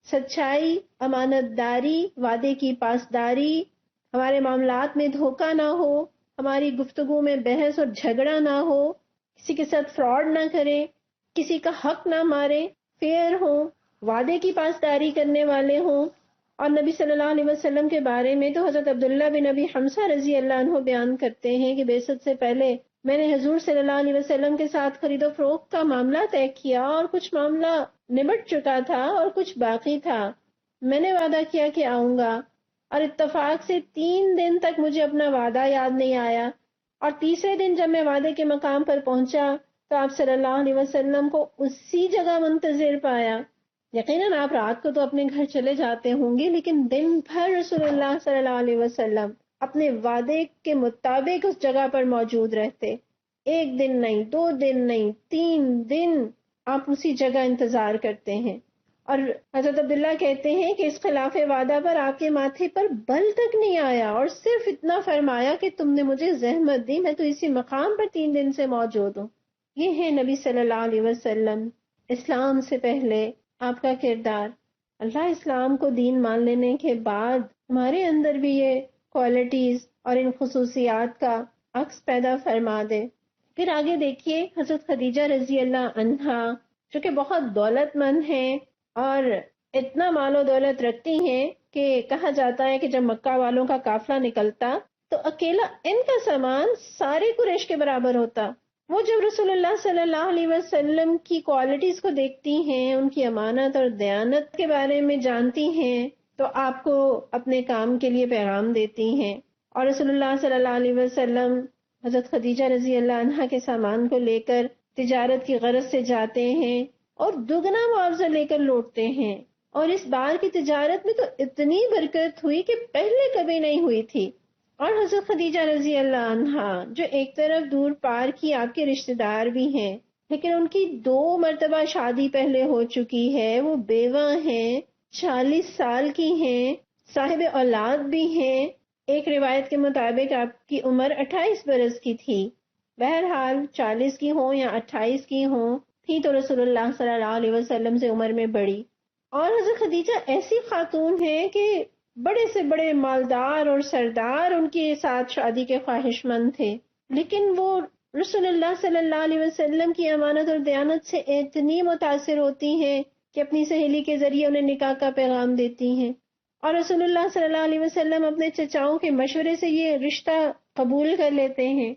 سچائی، امانت داری، وعدے کی پاسداری، ہمارے معاملات میں دھوکہ نہ ہو، ہماری گفتگو میں بحث اور جھگڑا نہ ہو، کسی کے ساتھ فراڈ نہ کریں، کسی کا حق نہ مارے، فیئر ہوں، وعدے کی پاسداری کرنے والے ہوں. اور نبی صلی اللہ علیہ وسلم کے بارے میں تو حضرت عبداللہ بن ابی حمزہ رضی اللہ عنہ بیان کرتے ہیں کہ بعثت سے پہلے میں نے حضور صلی اللہ علیہ وسلم کے ساتھ خرید و فروخت کا معاملہ طے کیا اور کچھ معاملہ نمٹ چکا تھا اور کچھ باقی تھا. میں نے وعدہ کیا کہ آؤں گا اور اتفاق سے 3 دن تک مجھے اپنا وعدہ یاد نہیں آیا، اور تیسرے دن جب میں وعدے کے مقام پر پہنچا تو آپ صلی اللہ علیہ وسلم کو اسی جگہ منتظر پایا. یقیناً آپ رات کو تو اپنے گھر چلے جاتے ہوں گے لیکن دن بھر رسول اللہ صلی اللہ علیہ وسلم اپنے وعدے کے مطابق اس جگہ پر موجود رہتے. 1 دن نہیں، 2 دن نہیں، 3 دن آپ اسی جگہ انتظار کرتے ہیں. اور حضرت عبداللہ کہتے ہیں کہ اس خلاف وعدہ پر آپ کے ماتھے پر بل تک نہیں آیا اور صرف اتنا فرمایا کہ تم نے مجھے زحمت دی، میں تو اسی مقام پر 3 دن سے موجود ہوں. یہ ہے نبی صلی اللہ علیہ وسلم. اسلام سے پہلے آپ کا کردار. اللہ اسلام کو دین مان لینے کے بعد ہمارے اندر بھی یہ کوالٹیز اور ان خصوصیات کا عکس پیدا فرما دے. پھر آگے دیکھیے حضرت خدیجہ رضی اللہ عنہا جو کہ بہت دولت مند ہیں اور اتنا مال و دولت رکھتی ہیں کہ کہا جاتا ہے کہ جب مکہ والوں کا قافلہ نکلتا تو اکیلا ان کا سامان سارے قریش کے برابر ہوتا. وہ جب رسول اللہ صلی اللہ علیہ وسلم کی کوالٹیز کو دیکھتی ہیں، ان کی امانت اور دیانت کے بارے میں جانتی ہیں، تو آپ کو اپنے کام کے لیے پیغام دیتی ہیں. اور رسول اللہ صلی اللہ علیہ وسلم حضرت خدیجہ رضی اللہ عنہا کے سامان کو لے کر تجارت کی غرض سے جاتے ہیں اور دگنا معاوضہ لے کر لوٹتے ہیں. اور اس بار کی تجارت میں تو اتنی برکت ہوئی کہ پہلے کبھی نہیں ہوئی تھی. اور حضرت خدیجہ رضی اللہ عنہا جو ایک طرف دور پار کی آپ کے رشتہ دار بھی ہیں لیکن ان کی 2 مرتبہ شادی پہلے ہو چکی ہے، وہ بیوہ ہیں، 40 سال کی ہیں، صاحب اولاد بھی ہیں. ایک روایت کے مطابق آپ کی عمر 28 برس کی تھی. بہرحال 40 کی ہوں یا 28 کی ہوں، تھی تو رسول اللہ صلی اللہ علیہ وسلم سے عمر میں بڑی. اور حضرت خدیجہ ایسی خاتون ہیں کہ بڑے سے بڑے مالدار اور سردار ان کے ساتھ شادی کے خواہش مند تھے، لیکن وہ رسول اللہ صلی اللہ علیہ وسلم کی امانت اور دیانت سے اتنی متاثر ہوتی ہیں کہ اپنی سہیلی کے ذریعے انہیں نکاح کا پیغام دیتی ہیں. اور رسول اللہ صلی اللہ علیہ وسلم اپنے چچاؤں کے مشورے سے یہ رشتہ قبول کر لیتے ہیں.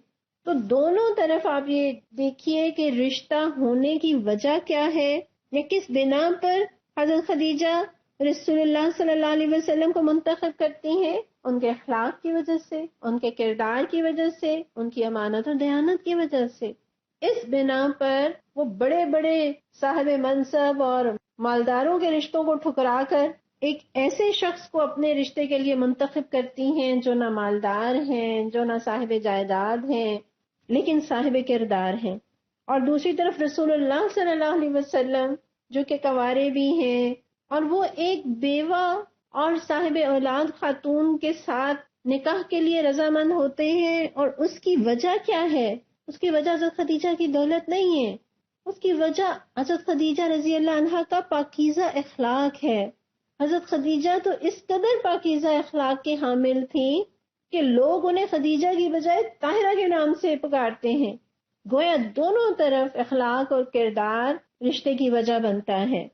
تو دونوں طرف آپ یہ دیکھیے کہ رشتہ ہونے کی وجہ کیا ہے یا کس بنا پر حضرت خدیجہ رسول اللہ صلی اللہ علیہ وسلم کو منتخب کرتی ہیں. ان کے اخلاق کی وجہ سے، ان کے کردار کی وجہ سے، ان کی امانت اور دیانت کی وجہ سے. اس بنا پر وہ بڑے بڑے صاحب منصب اور مالداروں کے رشتوں کو ٹھکرا کر ایک ایسے شخص کو اپنے رشتے کے لیے منتخب کرتی ہیں جو نہ مالدار ہیں، جو نہ صاحب جائیداد ہیں، لیکن صاحب کردار ہیں. اور دوسری طرف رسول اللہ صلی اللہ علیہ وسلم جو کہ کنوارے بھی ہیں، اور وہ ایک بیوہ اور صاحب اولاد خاتون کے ساتھ نکاح کے لیے رضامند ہوتے ہیں. اور اس کی وجہ کیا ہے؟ اس کی وجہ حضرت خدیجہ کی دولت نہیں ہے، اس کی وجہ حضرت خدیجہ رضی اللہ عنہا کا پاکیزہ اخلاق ہے. حضرت خدیجہ تو اس قدر پاکیزہ اخلاق کے حامل تھیں کہ لوگ انہیں خدیجہ کی بجائے طاہرہ کے نام سے پکارتے ہیں. گویا دونوں طرف اخلاق اور کردار رشتے کی وجہ بنتا ہے.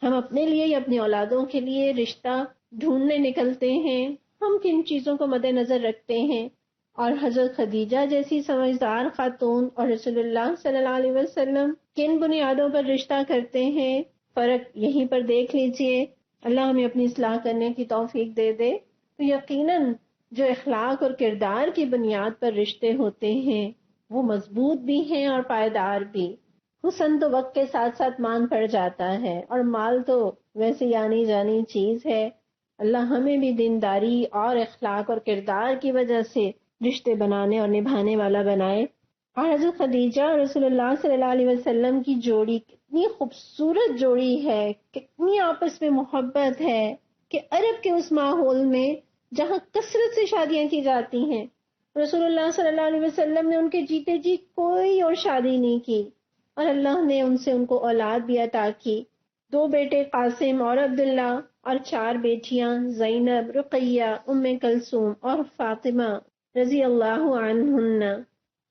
ہم اپنے لیے یا اپنی اولادوں کے لیے رشتہ ڈھونڈنے نکلتے ہیں، ہم کن چیزوں کو مد نظر رکھتے ہیں، اور حضرت خدیجہ جیسی سمجھدار خاتون اور رسول اللہ صلی اللہ علیہ وسلم کن بنیادوں پر رشتہ کرتے ہیں، فرق یہیں پر دیکھ لیجئے. اللہ ہمیں اپنی اصلاح کرنے کی توفیق دے دے. تو یقیناً جو اخلاق اور کردار کی بنیاد پر رشتے ہوتے ہیں وہ مضبوط بھی ہیں اور پائیدار بھی. حسن تو وقت کے ساتھ ساتھ مان پڑ جاتا ہے، اور مال تو ویسے آنی جانی چیز ہے. اللہ ہمیں بھی دینداری اور اخلاق اور کردار کی وجہ سے رشتے بنانے اور نبھانے والا بنائے. اور حضرت خدیجہ اور رسول اللہ صلی اللہ علیہ وسلم کی جوڑی کتنی خوبصورت جوڑی ہے، کتنی آپس میں محبت ہے کہ عرب کے اس ماحول میں جہاں کثرت سے شادیاں کی جاتی ہیں، رسول اللہ صلی اللہ علیہ وسلم نے ان کے جیتے جی کوئی اور شادی نہیں کی، اور اللہ نے ان کو اولاد بھی عطا کی. 2 بیٹے قاسم اور عبداللہ، اور 4 بیٹیاں زینب، رقیہ، ام کلثوم اور فاطمہ رضی اللہ عنہن.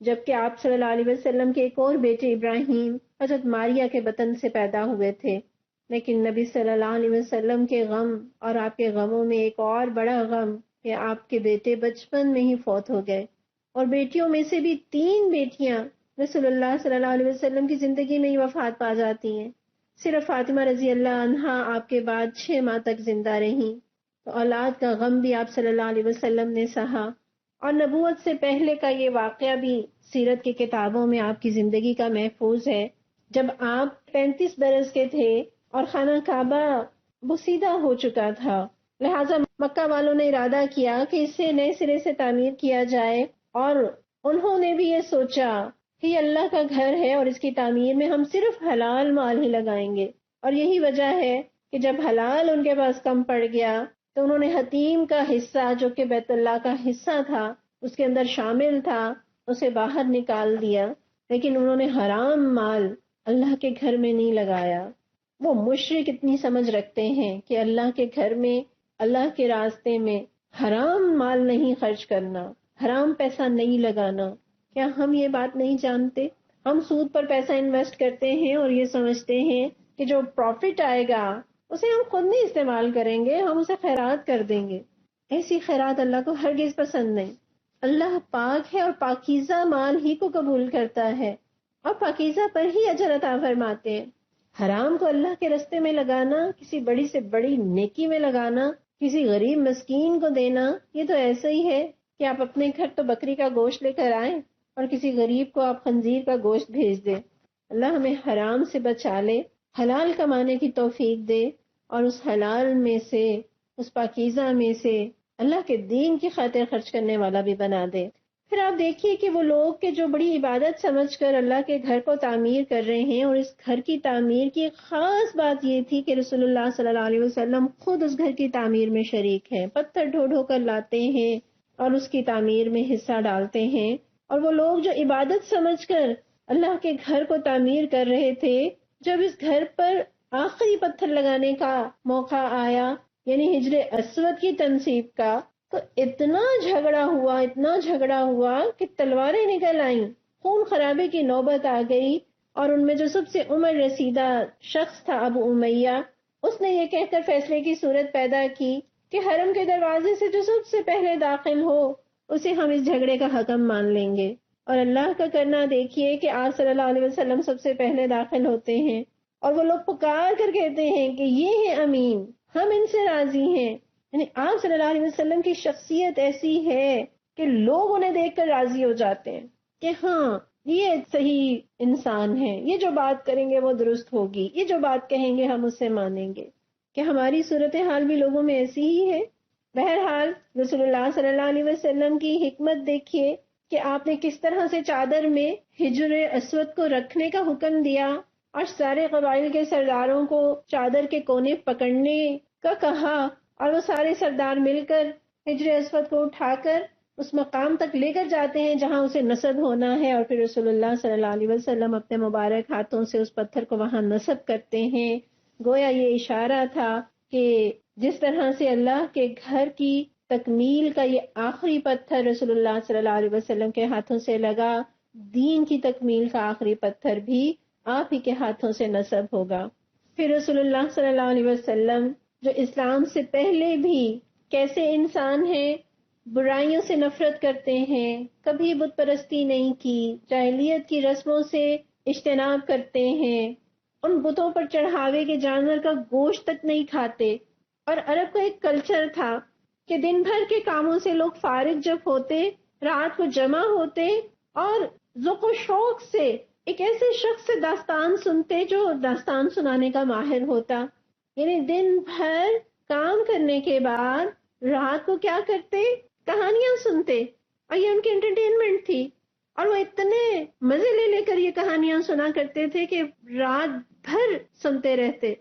جبکہ آپ صلی اللہ علیہ وسلم کے ایک اور بیٹے ابراہیم حضرت ماریہ کے بطن سے پیدا ہوئے تھے. لیکن نبی صلی اللہ علیہ وسلم کے غم اور آپ کے غموں میں ایک اور بڑا غم کہ آپ کے بیٹے بچپن میں ہی فوت ہو گئے، اور بیٹیوں میں سے بھی 3 بیٹیاں رسول اللہ صلی اللہ علیہ وسلم کی زندگی میں ہی وفات پا جاتی ہیں. صرف فاطمہ رضی اللہ عنہا آپ کے بعد 6 ماہ تک زندہ رہیں. تو اولاد کا غم بھی آپ صلی اللہ علیہ وسلم نے سہا. اور نبوت سے پہلے کا یہ واقعہ بھی سیرت کی کتابوں میں آپ کی زندگی کا محفوظ ہے. جب آپ 35 برس کے تھے اور خانہ کعبہ بسیدہ ہو چکا تھا، لہٰذا مکہ والوں نے ارادہ کیا کہ اسے نئے سرے سے تعمیر کیا جائے، اور انہوں نے بھی یہ سوچا کہ یہ اللہ کا گھر ہے اور اس کی تعمیر میں ہم صرف حلال مال ہی لگائیں گے. اور یہی وجہ ہے کہ جب حلال ان کے پاس کم پڑ گیا تو انہوں نے حتیم کا حصہ جو کہ بیت اللہ کا حصہ تھا، اس کے اندر شامل تھا، اسے باہر نکال دیا. لیکن انہوں نے حرام مال اللہ کے گھر میں نہیں لگایا. وہ مشرک اتنی سمجھ رکھتے ہیں کہ اللہ کے گھر میں، اللہ کے راستے میں حرام مال نہیں خرچ کرنا، حرام پیسہ نہیں لگانا. کیا ہم یہ بات نہیں جانتے؟ ہم سود پر پیسہ انویسٹ کرتے ہیں اور یہ سمجھتے ہیں کہ جو پروفٹ آئے گا اسے ہم خود نہیں استعمال کریں گے، ہم اسے خیرات کر دیں گے. ایسی خیرات اللہ کو ہرگز پسند نہیں. اللہ پاک ہے اور پاکیزہ مال ہی کو قبول کرتا ہے، اور پاکیزہ پر ہی اجر عطا فرماتے ہیں. حرام کو اللہ کے راستے میں لگانا، کسی بڑی سے بڑی نیکی میں لگانا، کسی غریب مسکین کو دینا، یہ تو ایسا ہی ہے کہ آپ اپنے گھر تو بکری کا گوشت لے کر آئیں اور کسی غریب کو آپ خنزیر کا گوشت بھیج دیں. اللہ ہمیں حرام سے بچا لے، حلال کمانے کی توفیق دے، اور اس حلال میں سے، اس پاکیزہ میں سے اللہ کے دین کی خاطر خرچ کرنے والا بھی بنا دے. پھر آپ دیکھیے کہ وہ لوگ کہ جو بڑی عبادت سمجھ کر اللہ کے گھر کو تعمیر کر رہے ہیں، اور اس گھر کی تعمیر کی خاص بات یہ تھی کہ رسول اللہ صلی اللہ علیہ وسلم خود اس گھر کی تعمیر میں شریک ہیں، پتھر ڈھو ڈھو کر لاتے ہیں اور اس کی تعمیر میں حصہ ڈالتے ہیں. اور وہ لوگ جو عبادت سمجھ کر اللہ کے گھر کو تعمیر کر رہے تھے، جب اس گھر پر آخری پتھر لگانے کا موقع آیا، یعنی ہجر اسود کی تنصیب کا، تو اتنا جھگڑا ہوا کہ تلواریں نکل آئیں، خون خرابے کی نوبت آ گئی. اور ان میں جو سب سے عمر رسیدہ شخص تھا ابو امیہ، اس نے یہ کہہ کر فیصلے کی صورت پیدا کی کہ حرم کے دروازے سے جو سب سے پہلے داخل ہو اسے ہم اس جھگڑے کا حکم مان لیں گے. اور اللہ کا کرنا دیکھیے کہ آپ صلی اللہ علیہ وسلم سب سے پہلے داخل ہوتے ہیں، اور وہ لوگ پکار کر کہتے ہیں کہ یہ ہے امین، ہم ان سے راضی ہیں. یعنی آپ صلی اللہ علیہ وسلم کی شخصیت ایسی ہے کہ لوگ انہیں دیکھ کر راضی ہو جاتے ہیں کہ ہاں یہ صحیح انسان ہے، یہ جو بات کریں گے وہ درست ہوگی، یہ جو بات کہیں گے ہم اسے مانیں گے. کہ ہماری صورتحال بھی لوگوں میں ایسی ہی ہے. بہرحال رسول اللہ صلی اللہ علیہ وسلم کی حکمت دیکھیے کہ آپ نے کس طرح سے چادر میں حجر اسود کو رکھنے کا حکم دیا اور سارے قبائل کے سرداروں کو چادر کے کونے پکڑنے کا کہا، اور وہ سارے سردار مل کر حجر اسود کو اٹھا کر اس مقام تک لے کر جاتے ہیں جہاں اسے نصب ہونا ہے، اور پھر رسول اللہ صلی اللہ علیہ وسلم اپنے مبارک ہاتھوں سے اس پتھر کو وہاں نصب کرتے ہیں۔ گویا یہ اشارہ تھا کہ جس طرح سے اللہ کے گھر کی تکمیل کا یہ آخری پتھر رسول اللہ صلی اللہ علیہ وسلم کے ہاتھوں سے لگا، دین کی تکمیل کا آخری پتھر بھی آپ ہی کے ہاتھوں سے نصب ہوگا۔ پھر رسول اللہ صلی اللہ علیہ وسلم جو اسلام سے پہلے بھی کیسے انسان ہیں، برائیوں سے نفرت کرتے ہیں، کبھی بت پرستی نہیں کی، جاہلیت کی رسموں سے اجتناب کرتے ہیں، ان بتوں پر چڑھاوے کے جانور کا گوشت تک نہیں کھاتے۔ اور عرب کا ایک کلچر تھا کہ دن بھر کے کاموں سے لوگ فارغ جب ہوتے، رات کو جمع ہوتے اور ذوق و شوق سے ایک ایسے شخص سے داستان سنتے جو داستان سنانے کا ماہر ہوتا، یعنی دن بھر کام کرنے کے بعد رات کو کیا کرتے، کہانیاں سنتے، اور یہ ان کی انٹرٹینمنٹ تھی، اور وہ اتنے مزے لے لے کر یہ کہانیاں سنا کرتے تھے کہ رات بھر سنتے رہتے۔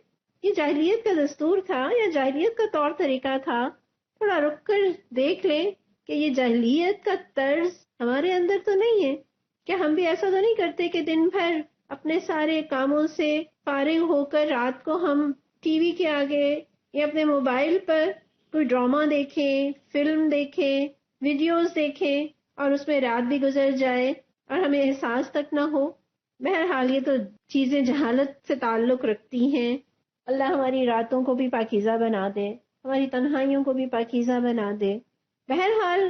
یہ جاہلیت کا دستور تھا یا جاہلیت کا طور طریقہ تھا؟ تھوڑا رک کر دیکھ لیں کہ یہ جاہلیت کا طرز ہمارے اندر تو نہیں ہے، کہ ہم بھی ایسا تو نہیں کرتے کہ دن بھر اپنے سارے کاموں سے فارغ ہو کر رات کو ہم ٹی وی کے آگے یا اپنے موبائل پر کوئی ڈرامہ دیکھیں، فلم دیکھیں، ویڈیوز دیکھیں، اور اس میں رات بھی گزر جائے اور ہمیں احساس تک نہ ہو۔ بہرحال یہ تو چیزیں جہالت سے تعلق رکھتی ہیں۔ اللہ ہماری راتوں کو بھی پاکیزہ بنا دے، ہماری تنہائیوں کو بھی پاکیزہ بنا دے۔ بہرحال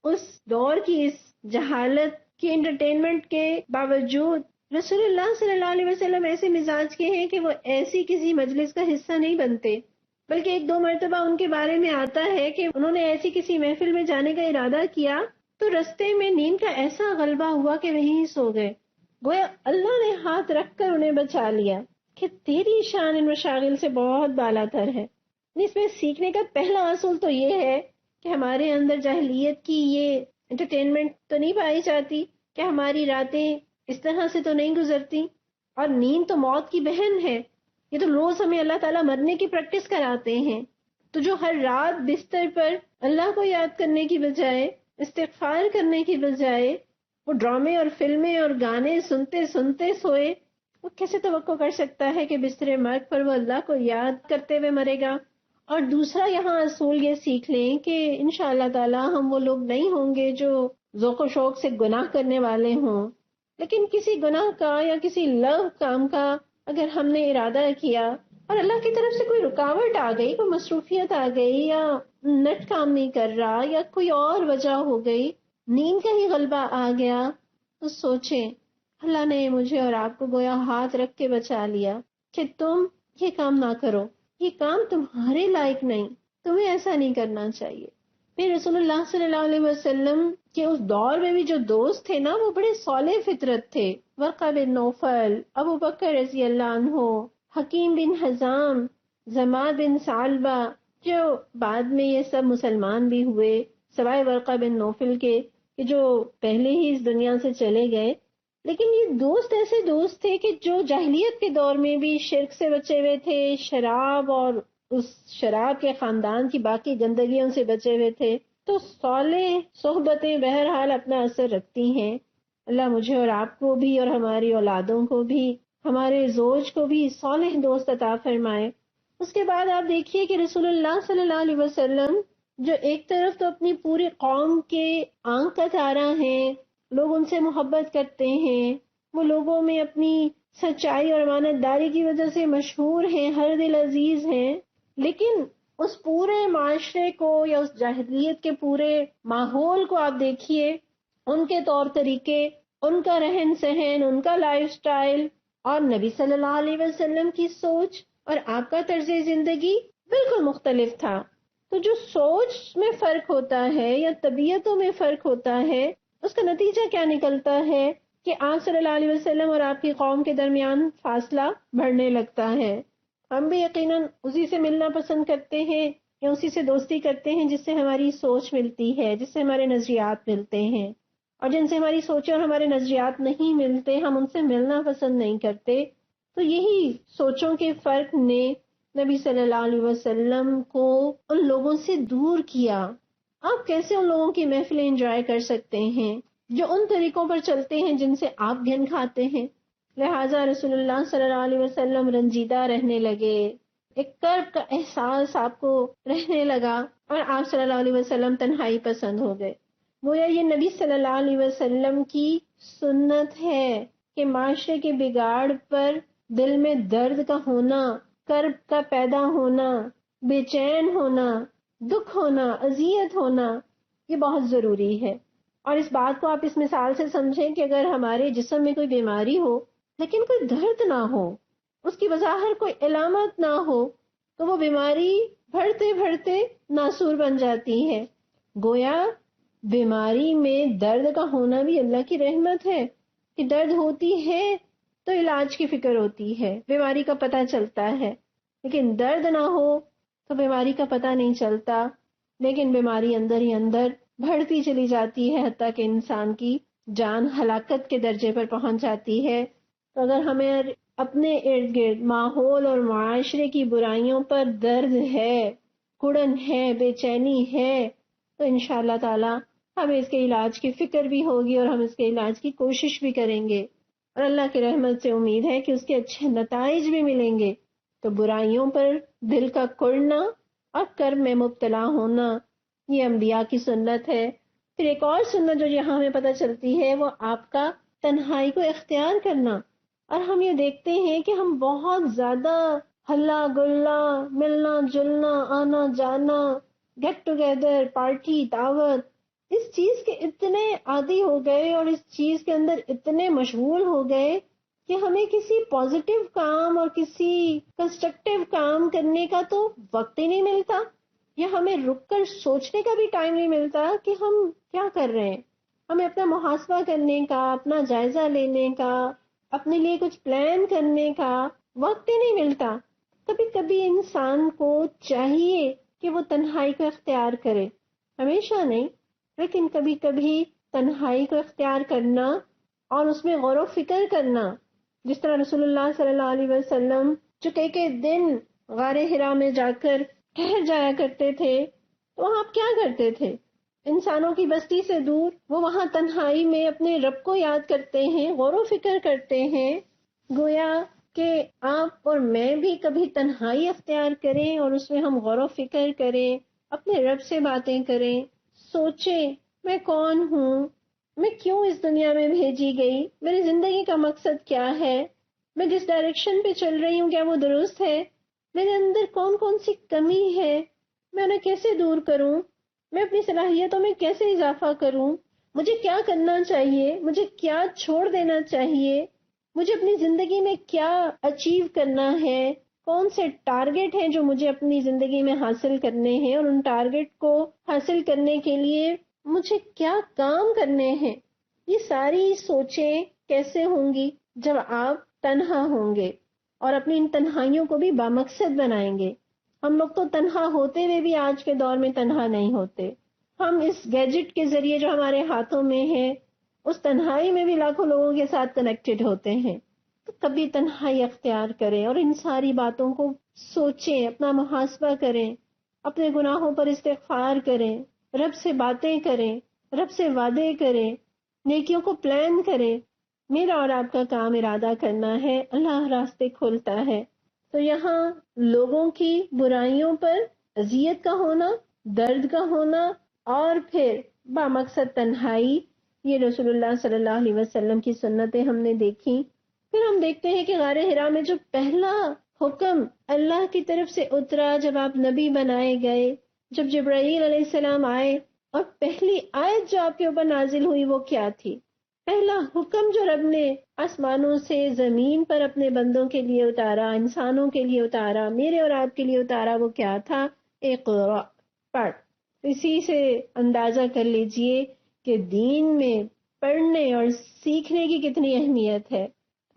اس دور کی اس جہالت کی انٹرٹینمنٹ کے باوجود رسول اللہ صلی اللہ علیہ وسلم ایسے مزاج کے ہیں کہ وہ ایسی کسی مجلس کا حصہ نہیں بنتے، بلکہ ایک دو مرتبہ ان کے بارے میں آتا ہے کہ انہوں نے ایسی کسی محفل میں جانے کا ارادہ کیا تو رستے میں نیند کا ایسا غلبہ ہوا کہ وہیں سو گئے۔ گویا اللہ نے ہاتھ رکھ کر انہیں بچا لیا کہ تیری شان ان مشاغل سے بہت بالا تر ہے۔ اس میں سیکھنے کا پہلا اصول تو یہ ہے کہ ہمارے اندر جاہلیت کی یہ انٹرٹینمنٹ تو نہیں پائی جاتی، کہ ہماری راتیں اس طرح سے تو نہیں گزرتی، اور نیند تو موت کی بہن ہے۔ یہ تو روز ہمیں اللہ تعالیٰ مرنے کی پریکٹس کراتے ہیں، تو جو ہر رات بستر پر اللہ کو یاد کرنے کی بجائے، استغفار کرنے کی بجائے وہ ڈرامے اور فلمیں اور گانے سنتے سنتے سوئے، وہ کیسے توقع کر سکتا ہے کہ بستر مرگ پر وہ اللہ کو یاد کرتے ہوئے مرے گا؟ اور دوسرا یہاں اصول یہ سیکھ لیں کہ انشاءاللہ تعالی ہم وہ لوگ نہیں ہوں گے جو ذوق و شوق سے گناہ کرنے والے ہوں، لیکن کسی گناہ کا یا کسی لغو کام کا اگر ہم نے ارادہ کیا اور اللہ کی طرف سے کوئی رکاوٹ آ گئی، کوئی مصروفیت آ گئی، یا نیٹ کام نہیں کر رہا، یا کوئی اور وجہ ہو گئی، نیند کا ہی غلبہ آ گیا، تو سوچیں اللہ نے مجھے اور آپ کو گویا ہاتھ رکھ کے بچا لیا کہ تم یہ کام نہ کرو، یہ کام تمہارے لائق نہیں، تمہیں ایسا نہیں کرنا چاہیے۔ پھر رسول اللہ صلی اللہ علیہ وسلم کے اس دور میں بھی جو دوست تھے نا، وہ بڑے صالح فطرت تھے۔ ورقہ بن نوفل، ابو بکر رضی اللہ عنہ، حکیم بن حزام، زماد بن ثعلبہ، جو بعد میں یہ سب مسلمان بھی ہوئے، سوائے ورقہ بن نوفل کے کہ جو پہلے ہی اس دنیا سے چلے گئے۔ لیکن یہ دوست ایسے دوست تھے کہ جو جاہلیت کے دور میں بھی شرک سے بچے ہوئے تھے، شراب اور اس شراب کے خاندان کی باقی گندگیوں سے بچے ہوئے تھے۔ تو صالح صحبتیں بہرحال اپنا اثر رکھتی ہیں۔ اللہ مجھے اور آپ کو بھی اور ہماری اولادوں کو بھی، ہمارے زوج کو بھی صالح دوست عطا فرمائے۔ اس کے بعد آپ دیکھیے کہ رسول اللہ صلی اللہ علیہ وسلم جو ایک طرف تو اپنی پوری قوم کے آنکھ کا تارا ہیں، لوگ ان سے محبت کرتے ہیں، وہ لوگوں میں اپنی سچائی اور امانت داری کی وجہ سے مشہور ہیں، ہر دل عزیز ہیں، لیکن اس پورے معاشرے کو یا اس جاہلیت کے پورے ماحول کو آپ دیکھیے، ان کے طور طریقے، ان کا رہن سہن، ان کا لائف سٹائل اور نبی صلی اللہ علیہ وسلم کی سوچ اور آپ کا طرز زندگی بالکل مختلف تھا۔ تو جو سوچ میں فرق ہوتا ہے یا طبیعتوں میں فرق ہوتا ہے، اس کا نتیجہ کیا نکلتا ہے کہ آپ صلی اللہ علیہ وسلم اور آپ کی قوم کے درمیان فاصلہ بڑھنے لگتا ہے۔ ہم بھی یقیناً اسی سے ملنا پسند کرتے ہیں یا اسی سے دوستی کرتے ہیں جس سے ہماری سوچ ملتی ہے، جس سے ہمارے نظریات ملتے ہیں۔ اور جن سے ہماری سوچیں اور ہمارے نظریات نہیں ملتے، ہم ان سے ملنا پسند نہیں کرتے. تو یہی سوچوں کے فرق نے نبی صلی اللہ علیہ وسلم کو ان لوگوں سے دور کیا. آپ کیسے ان لوگوں کی محفلیں انجوائے کر سکتے ہیں جو ان طریقوں پر چلتے ہیں جن سے آپ گھن کھاتے ہیں؟ لہٰذا رسول اللہ صلی اللہ علیہ وسلم رنجیدہ رہنے لگے، ایک کرب کا احساس آپ کو رہنے لگا، اور آپ صلی اللہ علیہ وسلم تنہائی پسند ہو گئے. گویا یہ نبی صلی اللہ علیہ وسلم کی سنت ہے کہ معاشرے کے بگاڑ پر دل میں درد کا ہونا، کرب کا پیدا ہونا، بے چین ہونا، دکھ ہونا، اذیت ہونا، یہ بہت ضروری ہے. اور اس بات کو آپ اس مثال سے سمجھیں کہ اگر ہمارے جسم میں کوئی بیماری ہو لیکن کوئی درد نہ ہو، اس کی بظاہر کوئی علامت نہ ہو، تو وہ بیماری بڑھتے بڑھتے ناسور بن جاتی ہے. گویا بیماری میں درد کا ہونا بھی اللہ کی رحمت ہے کہ درد ہوتی ہے تو علاج کی فکر ہوتی ہے، بیماری کا پتہ چلتا ہے. لیکن درد نہ ہو تو بیماری کا پتہ نہیں چلتا، لیکن بیماری اندر ہی اندر بڑھتی چلی جاتی ہے حتیٰ کہ انسان کی جان ہلاکت کے درجے پر پہنچ جاتی ہے. تو اگر ہمیں اپنے ارد گرد ماحول اور معاشرے کی برائیوں پر درد ہے، کڑن ہے، بے چینی ہے، تو انشاءاللہ تعالی ہمیں اس کے علاج کی فکر بھی ہوگی اور ہم اس کے علاج کی کوشش بھی کریں گے، اور اللہ کی رحمت سے امید ہے کہ اس کے اچھے نتائج بھی ملیں گے. تو برائیوں پر دل کا کڑنا اور کرب میں مبتلا ہونا، یہ انبیاء کی سنت ہے. پھر ایک اور سنت جو یہاں ہمیں پتہ چلتی ہے وہ آپ کا تنہائی کو اختیار کرنا. اور ہم یہ دیکھتے ہیں کہ ہم بہت زیادہ ہلا گلا، ملنا جلنا، آنا جانا، گیٹ ٹوگیدر، پارٹی، دعوت، اس چیز کے اتنے عادی ہو گئے اور اس چیز کے اندر اتنے مشغول ہو گئے کہ ہمیں کسی پازیٹیو کام اور کسی کنسٹرکٹیو کام کرنے کا تو وقت ہی نہیں ملتا، یا ہمیں رک کر سوچنے کا بھی ٹائم نہیں ملتا کہ ہم کیا کر رہے ہیں. ہمیں اپنا محاسبہ کرنے کا، اپنا جائزہ لینے کا، اپنے لیے کچھ پلان کرنے کا وقت ہی نہیں ملتا. کبھی کبھی انسان کو چاہیے کہ وہ تنہائی کو اختیار کرے، ہمیشہ نہیں، لیکن کبھی کبھی تنہائی کو اختیار کرنا اور اس میں غور و فکر کرنا. جس طرح رسول اللہ صلی اللہ علیہ وسلم جو کئی دن غار حرا میں جا کر ٹھہر جایا کرتے تھے، تو وہاں آپ کیا کرتے تھے؟ انسانوں کی بستی سے دور وہ وہاں تنہائی میں اپنے رب کو یاد کرتے ہیں، غور و فکر کرتے ہیں. گویا کہ آپ اور میں بھی کبھی تنہائی اختیار کریں اور اس میں ہم غور و فکر کریں، اپنے رب سے باتیں کریں، سوچیں میں کون ہوں، میں کیوں اس دنیا میں بھیجی گئی، میری زندگی کا مقصد کیا ہے، میں جس ڈائریکشن پہ چل رہی ہوں کیا وہ درست ہے، میرے اندر کون کون سی کمی ہے، میں انہیں کیسے دور کروں، میں اپنی صلاحیتوں میں کیسے اضافہ کروں، مجھے کیا کرنا چاہیے، مجھے کیا چھوڑ دینا چاہیے، مجھے اپنی زندگی میں کیا اچیو کرنا ہے، کون سے ٹارگٹ ہیں جو مجھے اپنی زندگی میں حاصل کرنے ہیں، اور ان ٹارگٹ کو حاصل کرنے کے لیے مجھے کیا کام کرنے ہیں. یہ ساری سوچیں کیسے ہوں گی جب آپ تنہا ہوں گے اور اپنی ان تنہائیوں کو بھی بامقصد بنائیں گے. ہم لوگ تو تنہا ہوتے ہوئے بھی آج کے دور میں تنہا نہیں ہوتے. ہم اس گیجٹ کے ذریعے جو ہمارے ہاتھوں میں ہے اس تنہائی میں بھی لاکھوں لوگوں کے ساتھ کنیکٹڈ ہوتے ہیں. تو کبھی تنہائی اختیار کریں اور ان ساری باتوں کو سوچیں، اپنا محاسبہ کریں، اپنے گناہوں پر استغفار کریں، رب سے باتیں کریں، رب سے وعدے کریں، نیکیوں کو پلان کریں. میرا اور آپ کا کام ارادہ کرنا ہے، اللہ راستے کھولتا ہے. تو یہاں لوگوں کی برائیوں پر اذیت کا ہونا، درد کا ہونا، اور پھر بامقصد تنہائی، یہ رسول اللہ صلی اللہ علیہ وسلم کی سنتیں ہم نے دیکھی. پھر ہم دیکھتے ہیں کہ غار حرا میں جو پہلا حکم اللہ کی طرف سے اترا جب آپ نبی بنائے گئے، جب جبرائیل علیہ السلام آئے، اور پہلی آیت جو آپ کے اوپر نازل ہوئی وہ کیا تھی؟ پہلا حکم جو رب نے آسمانوں سے زمین پر اپنے بندوں کے لیے اتارا، انسانوں کے لیے اتارا، میرے اور آپ کے لیے اتارا، وہ کیا تھا؟ اقرا، پڑھ. اسی سے اندازہ کر لیجئے کہ دین میں پڑھنے اور سیکھنے کی کتنی اہمیت ہے.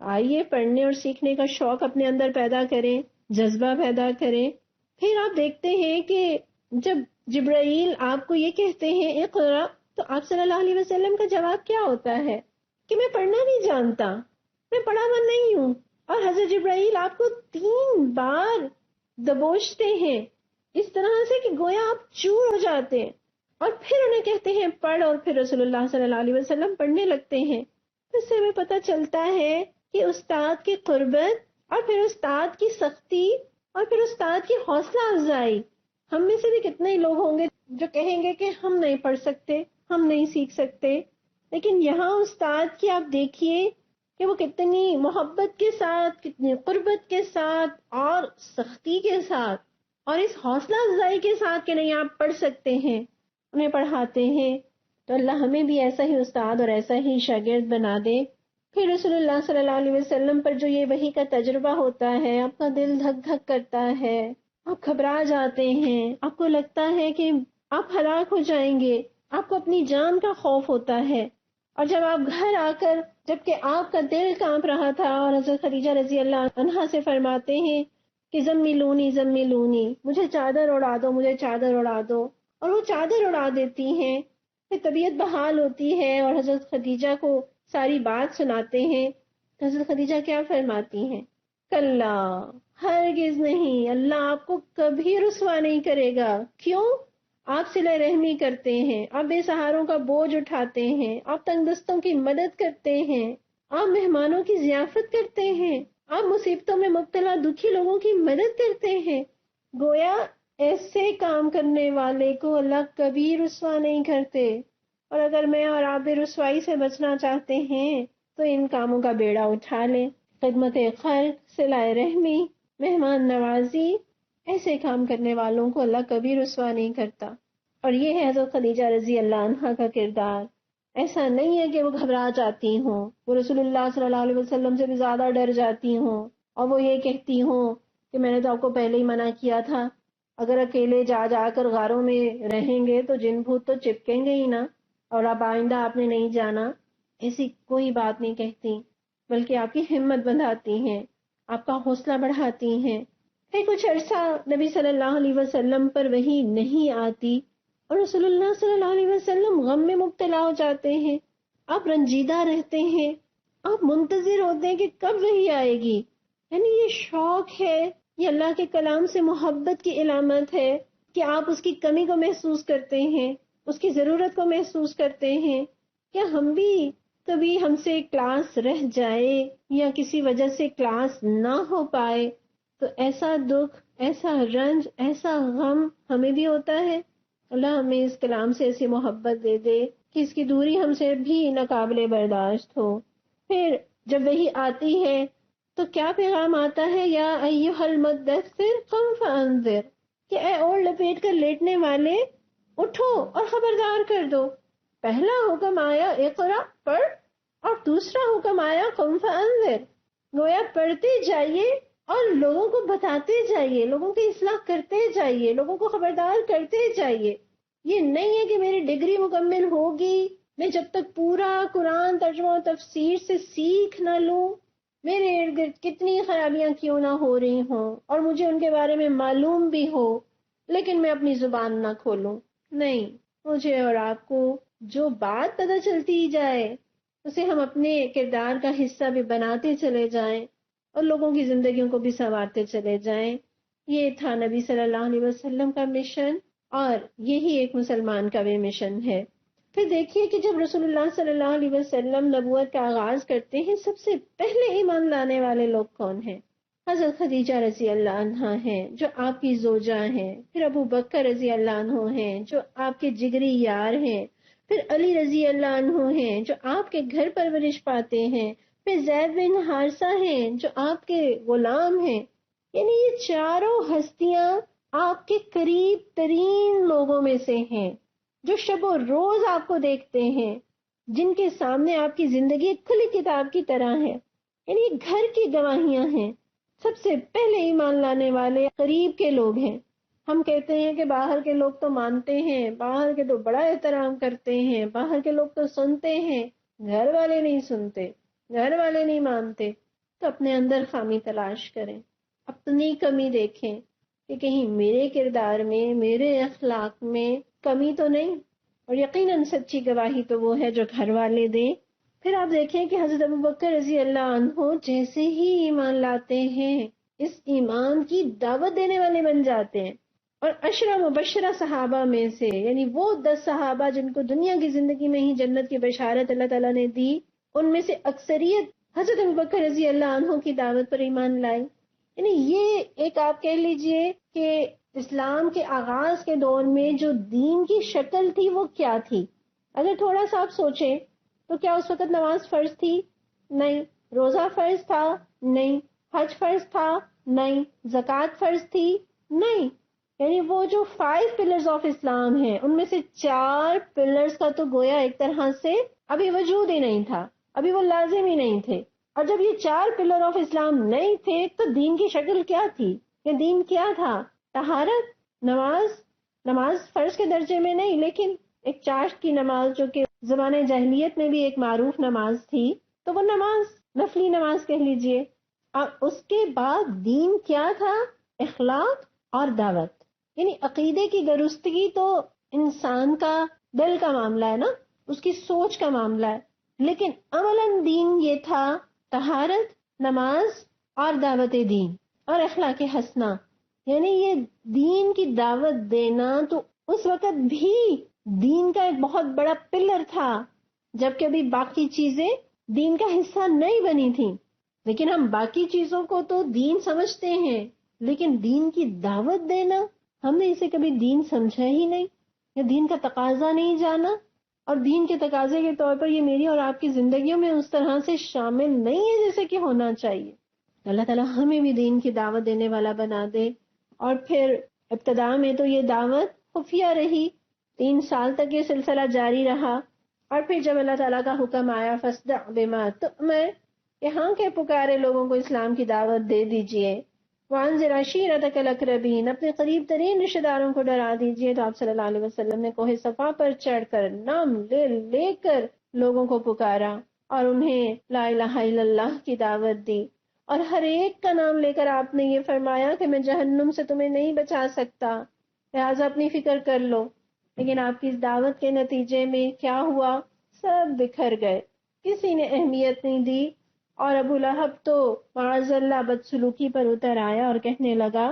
آئیے پڑھنے اور سیکھنے کا شوق اپنے اندر پیدا کریں، جذبہ پیدا کریں. پھر آپ دیکھتے ہیں کہ جب جبرائیل آپ کو یہ کہتے ہیں اقرا، تو آپ صلی اللہ علیہ وسلم کا جواب کیا ہوتا ہے کہ میں پڑھنا نہیں جانتا، میں پڑھا ہوا نہیں ہوں. اور حضرت جبرائیل آپ کو 3 بار دبوچتے ہیں اس طرح سے کہ گویا آپ چور ہو جاتے ہیں، اور پھر انہیں کہتے ہیں پڑھ، اور پھر رسول اللہ صلی اللہ علیہ وسلم پڑھنے لگتے ہیں. اس سے ہمیں پتہ چلتا ہے کہ استاد کی قربت، اور پھر استاد کی سختی، اور پھر استاد کی حوصلہ افزائی. ہم میں سے بھی کتنے لوگ ہوں گے جو کہیں گے کہ ہم نہیں پڑھ سکتے، ہم نہیں سیکھ سکتے، لیکن یہاں استاد کی آپ دیکھیے کہ وہ کتنی محبت کے ساتھ، کتنی قربت کے ساتھ، اور سختی کے ساتھ، اور اس حوصلہ افزائی کے ساتھ کہ نہیں آپ پڑھ سکتے ہیں، انہیں پڑھاتے ہیں. تو اللہ ہمیں بھی ایسا ہی استاد اور ایسا ہی شاگرد بنا دے. پھر رسول اللہ صلی اللہ علیہ وسلم پر جو یہ وحی کا تجربہ ہوتا ہے، آپ کا دل دھک دھک کرتا ہے، آپ گھبرا جاتے ہیں، آپ کو لگتا ہے کہ آپ ہلاک ہو جائیں گے، آپ کو اپنی جان کا خوف ہوتا ہے. اور جب آپ گھر آ کر، جبکہ آپ کا دل کانپ رہا تھا، اور حضرت خدیجہ رضی اللہ عنہا سے فرماتے ہیں کہ زملونی زملونی، مجھے چادر اڑا دو، مجھے چادر اڑا دو، اور وہ چادر اڑا دیتی ہیں. پھر طبیعت بحال ہوتی ہے اور حضرت خدیجہ کو ساری بات سناتے ہیں. حضرت خدیجہ کیا فرماتی ہیں؟ کلا، ہرگز نہیں، اللہ آپ کو کبھی رسوا نہیں کرے گا. کیوں؟ آپ صلہ رحمی کرتے ہیں، آپ بے سہاروں کا بوجھ اٹھاتے ہیں، آپ تنگ دستوں کی مدد کرتے ہیں، آپ مہمانوں کی ضیافت کرتے ہیں، آپ مصیبتوں میں مبتلا دکھی لوگوں کی مدد کرتے ہیں. گویا ایسے کام کرنے والے کو اللہ کبھی رسوا نہیں کرتے. اور اگر میں اور آپ بھی رسوائی سے بچنا چاہتے ہیں تو ان کاموں کا بیڑا اٹھا لیں. خدمت خلق، صلہ رحمی، مہمان نوازی، ایسے کام کرنے والوں کو اللہ کبھی رسوا نہیں کرتا. اور یہ ہے حضرت خدیجہ رضی اللہ عنہا کا کردار. ایسا نہیں ہے کہ وہ گھبرا جاتی ہوں، وہ رسول اللہ صلی اللہ علیہ وسلم سے بھی زیادہ ڈر جاتی ہوں، اور وہ یہ کہتی ہوں کہ میں نے تو آپ کو پہلے ہی منع کیا تھا، اگر اکیلے جا جا کر غاروں میں رہیں گے تو جن بھوت تو چپکیں گے ہی نا، اور اب آئندہ آپ نے نہیں جانا. ایسی کوئی بات نہیں کہتی، بلکہ آپ کی ہمت بندھاتی ہیں، آپ کا حوصلہ بڑھاتی ہیں. پھر کچھ عرصہ نبی صلی اللہ علیہ وسلم پر وحی نہیں آتی، اور رسول اللہ صلی اللہ علیہ وسلم غم میں مبتلا ہو جاتے ہیں. آپ رنجیدہ رہتے ہیں، آپ منتظر ہوتے ہیں کہ کب وحی آئے گی. یعنی یہ شوق ہے، یہ اللہ کے کلام سے محبت کی علامت ہے کہ آپ اس کی کمی کو محسوس کرتے ہیں، اس کی ضرورت کو محسوس کرتے ہیں. کیا ہم بھی کبھی ہم سے کلاس رہ جائے یا کسی وجہ سے کلاس نہ ہو پائے تو ایسا دکھ، ایسا رنج، ایسا غم ہمیں بھی ہوتا ہے؟ اللہ ہمیں اس کلام سے ایسی محبت دے دے کہ اس کی دوری ہم سے بھی ناقابل برداشت ہو. پھر جب وہی آتی ہے تو کیا پیغام آتا ہے؟ یا ایھا المدثر قم فانذر، کہ اے اوڑھ لپیٹ کر لیٹنے والے، اٹھو اور خبردار کر دو. پہلا حکم آیا اقرا، پڑھ، اور دوسرا حکم آیا قم فانذر. گویا پڑھتے جائیے اور لوگوں کو بتاتے جائیے، لوگوں کی اصلاح کرتے جائیے، لوگوں کو خبردار کرتے جائیے. یہ نہیں ہے کہ میری ڈگری مکمل ہوگی، میں جب تک پورا قرآن ترجمہ و تفسیر سے سیکھ نہ لوں، میرے ارد گرد کتنی خرابیاں کیوں نہ ہو رہی ہوں اور مجھے ان کے بارے میں معلوم بھی ہو، لیکن میں اپنی زبان نہ کھولوں. نہیں، مجھے اور آپ کو جو بات پتہ چلتی جائے اسے ہم اپنے کردار کا حصہ بھی بناتے چلے جائیں اور لوگوں کی زندگیوں کو بھی سنوارتے چلے جائیں. یہ تھا نبی صلی اللہ علیہ وسلم کا مشن، اور یہی ایک مسلمان کا بھی مشن ہے. پھر دیکھیے کہ جب رسول اللہ صلی اللہ علیہ وسلم نبوت کا آغاز کرتے ہیں، سب سے پہلے ایمان لانے والے لوگ کون ہیں؟ حضرت خدیجہ رضی اللہ عنہا ہیں جو آپ کی زوجہ ہیں، پھر ابو بکر رضی اللہ عنہ ہیں جو آپ کے جگری یار ہیں، پھر علی رضی اللہ عنہ ہیں جو آپ کے گھر پرورش پاتے ہیں، پھر زید بن حارثہ ہیں جو آپ کے غلام ہیں. یعنی یہ چاروں ہستیاں آپ کے قریب ترین لوگوں میں سے ہیں، جو شب و روز آپ کو دیکھتے ہیں، جن کے سامنے آپ کی زندگی کھلی کتاب کی طرح ہے. یعنی گھر کی گواہیاں ہیں. سب سے پہلے ایمان لانے والے قریب کے لوگ ہیں. ہم کہتے ہیں کہ باہر کے لوگ تو مانتے ہیں، باہر کے تو بڑا احترام کرتے ہیں، باہر کے لوگ تو سنتے ہیں، گھر والے نہیں سنتے، گھر والے نہیں مانتے. تو اپنے اندر خامی تلاش کریں، اپنی کمی دیکھیں کہ کہیں میرے کردار میں، میرے اخلاق میں کمی تو نہیں. اور یقیناً سچی گواہی تو وہ ہے جو گھر والے دیں۔ پھر آپ دیکھیں کہ حضرت ابوبکر رضی اللہ عنہ جیسے ہی ایمان لاتے ہیں اس ایمان کی دعوت دینے والے بن جاتے ہیں، اور عشرہ مبشرہ صحابہ میں سے، یعنی وہ 10 صحابہ جن کو دنیا کی زندگی میں ہی جنت کی بشارت اللہ تعالیٰ نے دی، ان میں سے اکثریت حضرت ابوبکر رضی اللہ عنہ کی دعوت پر ایمان لائی۔ یعنی یہ ایک آپ کہہ لیجئے کہ اسلام کے آغاز کے دور میں جو دین کی شکل تھی وہ کیا تھی۔ اگر تھوڑا سا آپ سوچیں تو کیا اس وقت نماز فرض تھی؟ نہیں۔ روزہ فرض تھا؟ نہیں۔ حج فرض تھا؟ نہیں۔ زکوٰۃ فرض تھی؟ نہیں۔ یعنی وہ جو 5 پلرز آف اسلام ہیں ان میں سے 4 پلرز کا تو گویا ایک طرح سے ابھی وجود ہی نہیں تھا، ابھی وہ لازم ہی نہیں تھے۔ اور جب یہ 4 پلر آف اسلام نہیں تھے تو دین کی شکل کیا تھی؟ یہ دین کیا تھا؟ طہارت، نماز فرض کے درجے میں نہیں، لیکن ایک چاشت کی نماز جو کہ زمانہ جاہلیت میں بھی ایک معروف نماز تھی، تو وہ نماز نفلی نماز کہہ لیجئے۔ اور اس کے بعد دین کیا تھا؟ اخلاق اور دعوت، یعنی عقیدے کی درستگی تو انسان کا دل کا معاملہ ہے نا، اس کی سوچ کا معاملہ ہے، لیکن عملاً دین یہ تھا طہارت، نماز اور دعوت دین اور اخلاق حسنہ۔ یعنی یہ دین کی دعوت دینا تو اس وقت بھی دین کا ایک بہت بڑا پلر تھا، جبکہ ابھی باقی چیزیں دین کا حصہ نہیں بنی تھیں۔ لیکن ہم باقی چیزوں کو تو دین سمجھتے ہیں، لیکن دین کی دعوت دینا ہم نے اسے کبھی دین سمجھا ہی نہیں، یا دین کا تقاضا نہیں جانا، اور دین کے تقاضے کے طور پر یہ میری اور آپ کی زندگیوں میں اس طرح سے شامل نہیں ہے جیسے کہ ہونا چاہیے۔ اللہ تعالیٰ ہمیں بھی دین کی دعوت دینے والا بنا دے۔ اور پھر ابتدا میں تو یہ دعوت خفیہ رہی، 3 سال تک یہ سلسلہ جاری رہا، اور پھر جب اللہ تعالیٰ کا حکم آیا فاصدع بما تؤمر، یہاں کے پکارے لوگوں کو اسلام کی دعوت دے دیجئے، وانذر عشیرتک الاقربین، اپنے قریب ترین رشتہ داروں کو ڈرا دیجئے، تو آپ صلی اللہ علیہ وسلم نے کوہ صفا پر چڑھ کر نام لے لے کر لوگوں کو پکارا اور انہیں لا الہ الا اللہ کی دعوت دی، اور ہر ایک کا نام لے کر آپ نے یہ فرمایا کہ میں جہنم سے تمہیں نہیں بچا سکتا، لہٰذا اپنی فکر کر لو۔ لیکن آپ کی اس دعوت کے نتیجے میں کیا ہوا؟ سب بکھر گئے، کسی نے اہمیت نہیں دی، اور ابو لہب تو معاذ اللہ بدسلوکی پر اتر آیا اور کہنے لگا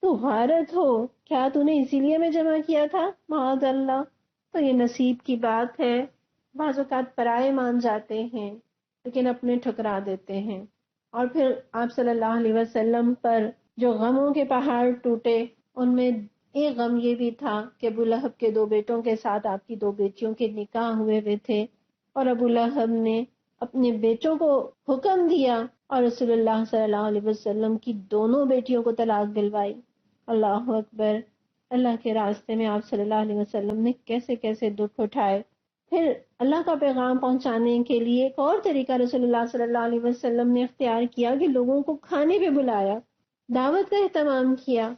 تو غارت ہو، کیا تو نے اسی لیے میں جمع کیا تھا؟ معاذ اللہ۔ تو یہ نصیب کی بات ہے، بعض اوقات پرائے مان جاتے ہیں لیکن اپنے ٹھکرا دیتے ہیں۔ اور پھر آپ صلی اللہ علیہ وسلم پر جو غموں کے پہاڑ ٹوٹے، ان میں ایک غم یہ بھی تھا کہ ابو لہب کے 2 بیٹوں کے ساتھ آپ کی 2 بیٹیوں کے نکاح ہوئے ہوئے تھے، اور ابو لہب نے اپنے بیٹوں کو حکم دیا اور رسول اللہ صلی اللہ علیہ وسلم کی دونوں بیٹیوں کو طلاق دلوائی۔ اللہ اکبر! اللہ کے راستے میں آپ صلی اللہ علیہ وسلم نے کیسے کیسے دکھ اٹھائے۔ پھر اللہ کا پیغام پہنچانے کے لیے ایک اور طریقہ رسول اللہ صلی اللہ علیہ وسلم نے اختیار کیا کہ لوگوں کو کھانے پہ بلایا، دعوت کا اہتمام کیا۔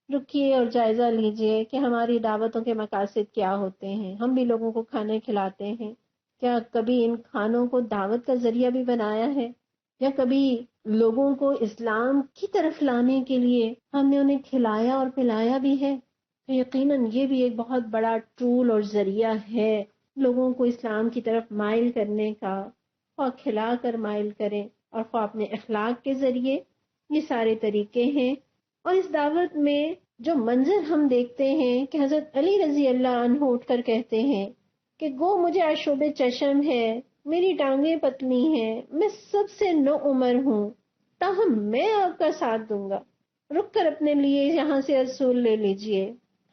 رکیے اور جائزہ لیجئے کہ ہماری دعوتوں کے مقاصد کیا ہوتے ہیں۔ ہم بھی لوگوں کو کھانے کھلاتے ہیں، کیا کبھی ان کھانوں کو دعوت کا ذریعہ بھی بنایا ہے؟ یا کبھی لوگوں کو اسلام کی طرف لانے کے لیے ہم نے انہیں کھلایا اور پلایا بھی ہے؟ تو یقیناً یہ بھی ایک بہت بڑا ٹول اور ذریعہ ہے لوگوں کو اسلام کی طرف مائل کرنے کا، خواہ کھلا کر مائل کریں اور خواہ اپنے اخلاق کے ذریعے، یہ سارے طریقے ہیں۔ اور اس دعوت میں جو منظر ہم دیکھتے ہیں کہ حضرت علی رضی اللہ عنہ اٹھ کر کہتے ہیں کہ گو مجھے آشوب چشم ہے، میری ٹانگیں پتلی ہیں، میں سب سے نو عمر ہوں، تاہم میں آپ کا ساتھ دوں گا، رک کر اپنے لیے یہاں سے رسول لے لیجئے۔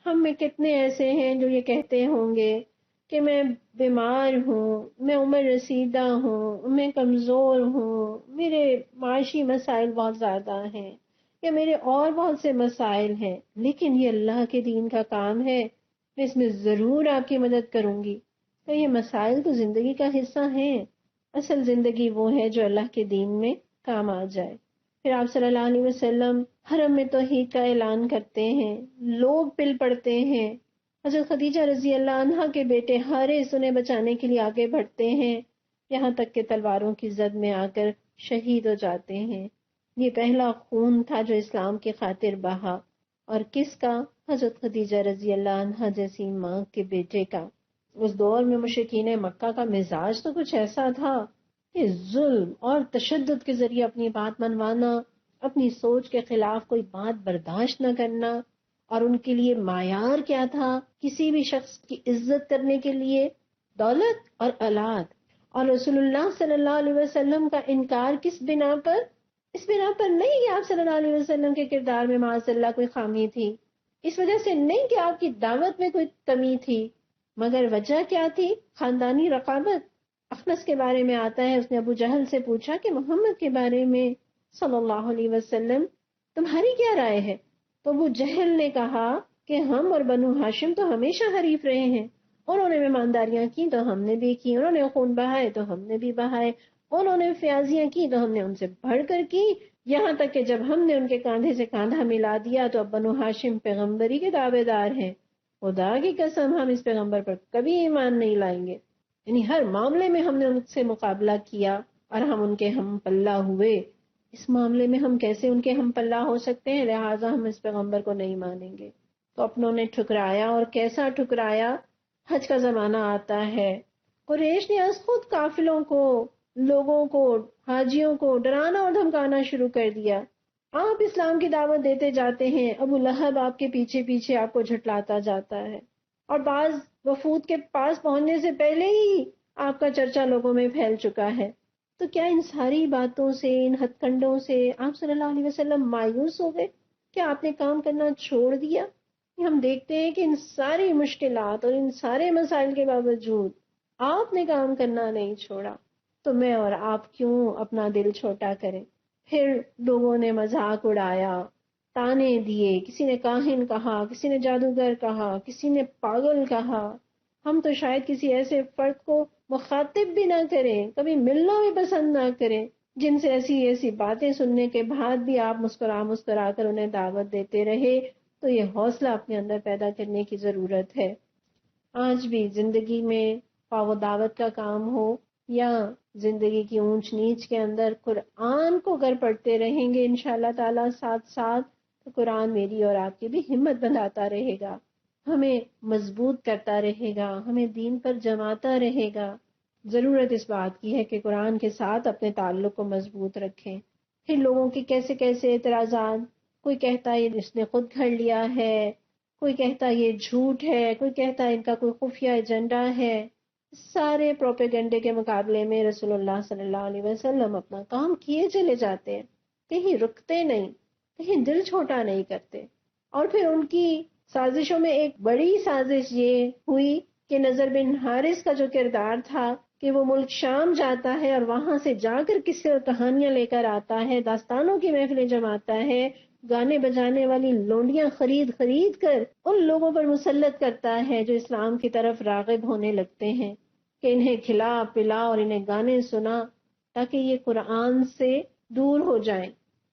ہم میں کتنے ایسے ہیں جو یہ کہتے ہوں گے کہ میں بیمار ہوں، میں عمر رسیدہ ہوں، میں کمزور ہوں، میرے معاشی مسائل بہت زیادہ ہیں، یا میرے اور بہت سے مسائل ہیں، لیکن یہ اللہ کے دین کا کام ہے، میں اس میں ضرور آپ کی مدد کروں گی۔ تو یہ مسائل تو زندگی کا حصہ ہیں، اصل زندگی وہ ہے جو اللہ کے دین میں کام آ جائے۔ پھر آپ صلی اللہ علیہ وسلم حرم میں توحید کا اعلان کرتے ہیں، لوگ پل پڑتے ہیں، حضرت خدیجہ رضی اللہ عنہا کے بیٹے حارث انہیں بچانے کے لیے آگے بڑھتے ہیں، یہاں تک کہ تلواروں کی زد میں آ کر شہید ہو جاتے ہیں۔ یہ پہلا خون تھا جو اسلام کی خاطر بہا، اور کس کا؟ حضرت خدیجہ رضی اللہ عنہا جیسی ماں کے بیٹے کا۔ اس دور میں مشرکین مکہ کا مزاج تو کچھ ایسا تھا کہ ظلم اور تشدد کے ذریعے اپنی بات منوانا، اپنی سوچ کے خلاف کوئی بات برداشت نہ کرنا، اور ان کے لیے معیار کیا تھا؟ کسی بھی شخص کی عزت کرنے کے لیے دولت اور اولاد۔ اور رسول اللہ صلی اللہ علیہ وسلم کا انکار کس بنا پر؟ اس بنا پر نہیں کہ آپ صلی اللہ علیہ وسلم کے کردار میں معاذ اللہ کوئی خامی تھی، اس وجہ سے نہیں کہ آپ کی دعوت میں کوئی کمی تھی، مگر وجہ کیا تھی؟ خاندانی رقابت۔ اخنس کے بارے میں آتا ہے، اس نے ابو جہل سے پوچھا کہ محمد کے بارے میں صلی اللہ علیہ وسلم تمہاری کیا رائے ہے؟ تو ابو جہل نے کہا کہ ہم اور بنو ہاشم تو ہمیشہ حریف رہے ہیں، انہوں نے مہمانداریاں کی تو ہم نے بھی کی، انہوں نے خون بہائے تو ہم نے بھی بہائے، انہوں نے فیاضیاں کی تو ہم نے ان سے بڑھ کر کی، یہاں تک کہ جب ہم نے ان کے کاندھے سے کاندھا ملا دیا تو اب بنو ہاشم پیغمبری کے دعوے دار ہیں، خدا کی قسم ہم اس پیغمبر پر کبھی ایمان نہیں لائیں گے۔ یعنی ہر معاملے میں ہم نے ان سے مقابلہ کیا اور ہم ان کے ہم پلہ ہوئے، اس معاملے میں ہم کیسے ان کے ہم پلہ ہو سکتے ہیں؟ لہٰذا ہم اس پیغمبر کو نہیں مانیں گے۔ تو اپنوں نے ٹھکرایا، اور کیسا ٹھکرایا؟ حج کا زمانہ آتا ہے، قریش نے از خود قافلوں کو، لوگوں کو، حاجیوں کو ڈرانا اور دھمکانا شروع کر دیا۔ آپ اسلام کی دعوت دیتے جاتے ہیں، ابو لہب آپ کے پیچھے پیچھے آپ کو جھٹلاتا جاتا ہے، اور بعض وفود کے پاس پہنچنے سے پہلے ہی آپ کا چرچا لوگوں میں پھیل چکا ہے۔ تو کیا ان ساری باتوں سے، ان ہتھ کنڈوں سے آپ صلی اللہ علیہ وسلم مایوس ہو گئے؟ کیا آپ نے کام کرنا چھوڑ دیا؟ ہم دیکھتے ہیں کہ ان ساری مشکلات اور ان سارے مسائل کے باوجود آپ نے کام کرنا نہیں چھوڑا، تو میں اور آپ کیوں اپنا دل چھوٹا کریں؟ پھر لوگوں نے مذاق اڑایا، تانے دیے، کسی نے کاہن کہا، کسی نے جادوگر کہا، کسی نے پاگل کہا۔ ہم تو شاید کسی ایسے فرد کو مخاطب بھی نہ کریں، کبھی ملنا بھی پسند نہ کریں، جن سے ایسی ایسی باتیں سننے کے بعد بھی آپ مسکرا مسکرا کر انہیں دعوت دیتے رہے۔ تو یہ حوصلہ اپنے اندر پیدا کرنے کی ضرورت ہے۔ آج بھی زندگی میں خواہ وہ دعوت کا کام ہو یا زندگی کی اونچ نیچ کے اندر، قرآن کو اگر پڑھتے رہیں گے انشاءاللہ تعالیٰ ساتھ ساتھ، تو قرآن میری اور آپ کی بھی ہمت بندھاتا رہے گا، ہمیں مضبوط کرتا رہے گا، ہمیں دین پر جماتا رہے گا۔ ضرورت اس بات کی ہے کہ قرآن کے ساتھ اپنے تعلق کو مضبوط رکھیں۔ پھر لوگوں کے کیسے کیسے اعتراضات، کوئی کہتا ہے اس نے خود گھڑ لیا ہے، کوئی کہتا ہے یہ جھوٹ ہے، کوئی کہتا ہے ان کا کوئی خفیہ ایجنڈا ہے۔ سارے پروپیگنڈے کے مقابلے میں رسول اللہ صلی اللہ علیہ وسلم اپنا کام کیے چلے جاتے ہیں، کہیں رکتے نہیں، کہیں دل چھوٹا نہیں کرتے۔ اور پھر ان کی سازشوں میں ایک بڑی سازش یہ ہوئی کہ نضر بن حارث کا جو کردار تھا کہ وہ ملک شام جاتا ہے اور وہاں سے جا کر قصے اور کہانیاں لے کر آتا ہے، داستانوں کی محفلیں جماتا ہے، گانے بجانے والی لونڈیاں خرید خرید کر ان لوگوں پر مسلط کرتا ہے جو اسلام کی طرف راغب ہونے لگتے ہیں، کہ انہیں کھلا پلا اور انہیں گانے سنا تاکہ یہ قرآن سے دور ہو جائیں،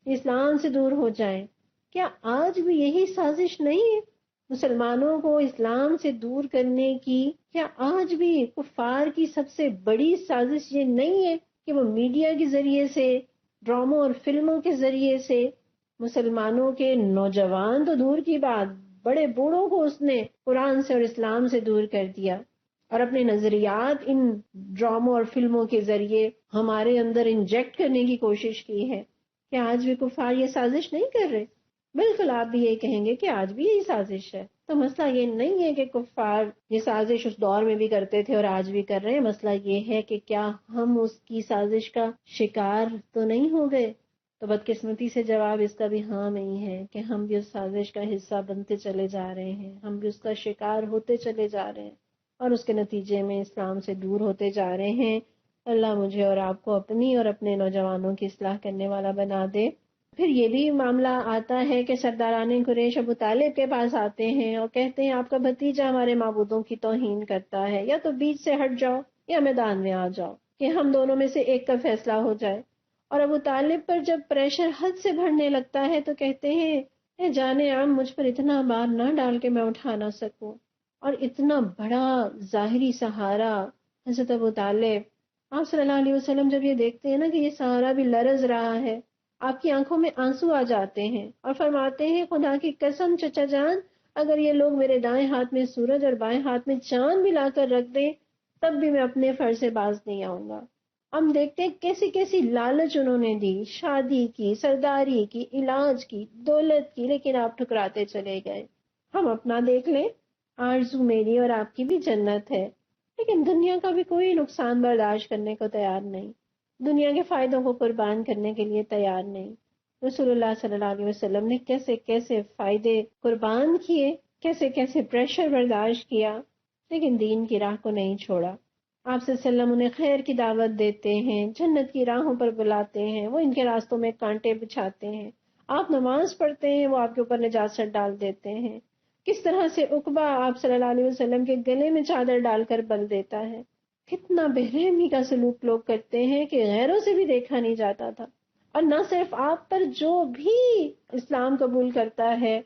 اسلام سے دور ہو جائیں۔ کیا آج بھی یہی سازش نہیں ہے مسلمانوں کو اسلام سے دور کرنے کی؟ کیا آج بھی کفار کی سب سے بڑی سازش یہ نہیں ہے کہ وہ میڈیا کے ذریعے سے، ڈراموں اور فلموں کے ذریعے سے مسلمانوں کے نوجوان تو دور کی بات، بڑے بوڑھوں کو اس نے قرآن سے اور اسلام سے دور کر دیا، اور اپنے نظریات ان ڈراموں اور فلموں کے ذریعے ہمارے اندر انجیکٹ کرنے کی کوشش کی ہے؟ کیا آج بھی کفار یہ سازش نہیں کر رہے؟ بالکل آپ بھی یہی کہیں گے کہ آج بھی یہی سازش ہے۔ تو مسئلہ یہ نہیں ہے کہ کفار یہ سازش اس دور میں بھی کرتے تھے اور آج بھی کر رہے ہیں، مسئلہ یہ ہے کہ کیا ہم اس کی سازش کا شکار تو نہیں ہو گئے؟ تو بدقسمتی سے جواب اس کا بھی ہاں نہیں ہے کہ ہم بھی اس سازش کا حصہ بنتے چلے جا رہے ہیں، ہم بھی اس کا شکار ہوتے چلے جا رہے ہیں اور اس کے نتیجے میں اسلام سے دور ہوتے جا رہے ہیں۔ اللہ مجھے اور آپ کو اپنی اور اپنے نوجوانوں کی اصلاح کرنے والا بنا دے۔ پھر یہ بھی معاملہ آتا ہے کہ سرداران قریش ابو طالب کے پاس آتے ہیں اور کہتے ہیں آپ کا بھتیجا ہمارے معبودوں کی توہین کرتا ہے، یا تو بیچ سے ہٹ جاؤ یا میدان میں آ جاؤ کہ ہم دونوں میں سے ایک کا فیصلہ ہو جائے۔ اور ابو طالب پر جب پریشر حد سے بڑھنے لگتا ہے تو کہتے ہیں اے جانے عام، مجھ پر اتنا بار نہ ڈال کے میں اٹھا نہ سکوں، اور اتنا بڑا ظاہری سہارا حضرت ابو طالب، آپ صلی اللہ علیہ وسلم جب یہ دیکھتے ہیں نا کہ یہ سہارا بھی لرز رہا ہے، آپ کی آنکھوں میں آنسو آ جاتے ہیں اور فرماتے ہیں خدا کی قسم چچا جان، اگر یہ لوگ میرے دائیں ہاتھ میں سورج اور بائیں ہاتھ میں چاند بھی لا کر رکھ دیں تب بھی میں اپنے فرض سے باز نہیں آؤں گا۔ ہم دیکھتے ہیں کیسی کیسی لالچ انہوں نے دی، شادی کی، سرداری کی، علاج کی، دولت کی، لیکن آپ ٹھکراتے چلے گئے۔ ہم اپنا دیکھ لیں، آرزو میری اور آپ کی بھی جنت ہے، لیکن دنیا کا بھی کوئی نقصان برداشت کرنے کو تیار نہیں، دنیا کے فائدوں کو قربان کرنے کے لیے تیار نہیں۔ رسول اللہ صلی اللہ علیہ وسلم نے کیسے کیسے فائدے قربان کیے، کیسے کیسے پریشر برداشت کیا، لیکن دین کی راہ کو نہیں چھوڑا۔ آپ صلی اللہ علیہ وسلم انہیں خیر کی دعوت دیتے ہیں، جنت کی راہوں پر بلاتے ہیں، وہ ان کے راستوں میں کانٹے بچھاتے ہیں۔ آپ نماز پڑھتے ہیں، وہ آپ کے اوپر نجاست ڈال دیتے ہیں۔ کس طرح سے عقبہ آپ صلی اللہ علیہ وسلم کے گلے میں چادر ڈال کر بل دیتا ہے۔ کتنا بے رحمی کا سلوک لوگ کرتے ہیں کہ غیروں سے بھی دیکھا نہیں جاتا تھا۔ اور نہ صرف آپ پر، جو بھی اسلام قبول کرتا ہے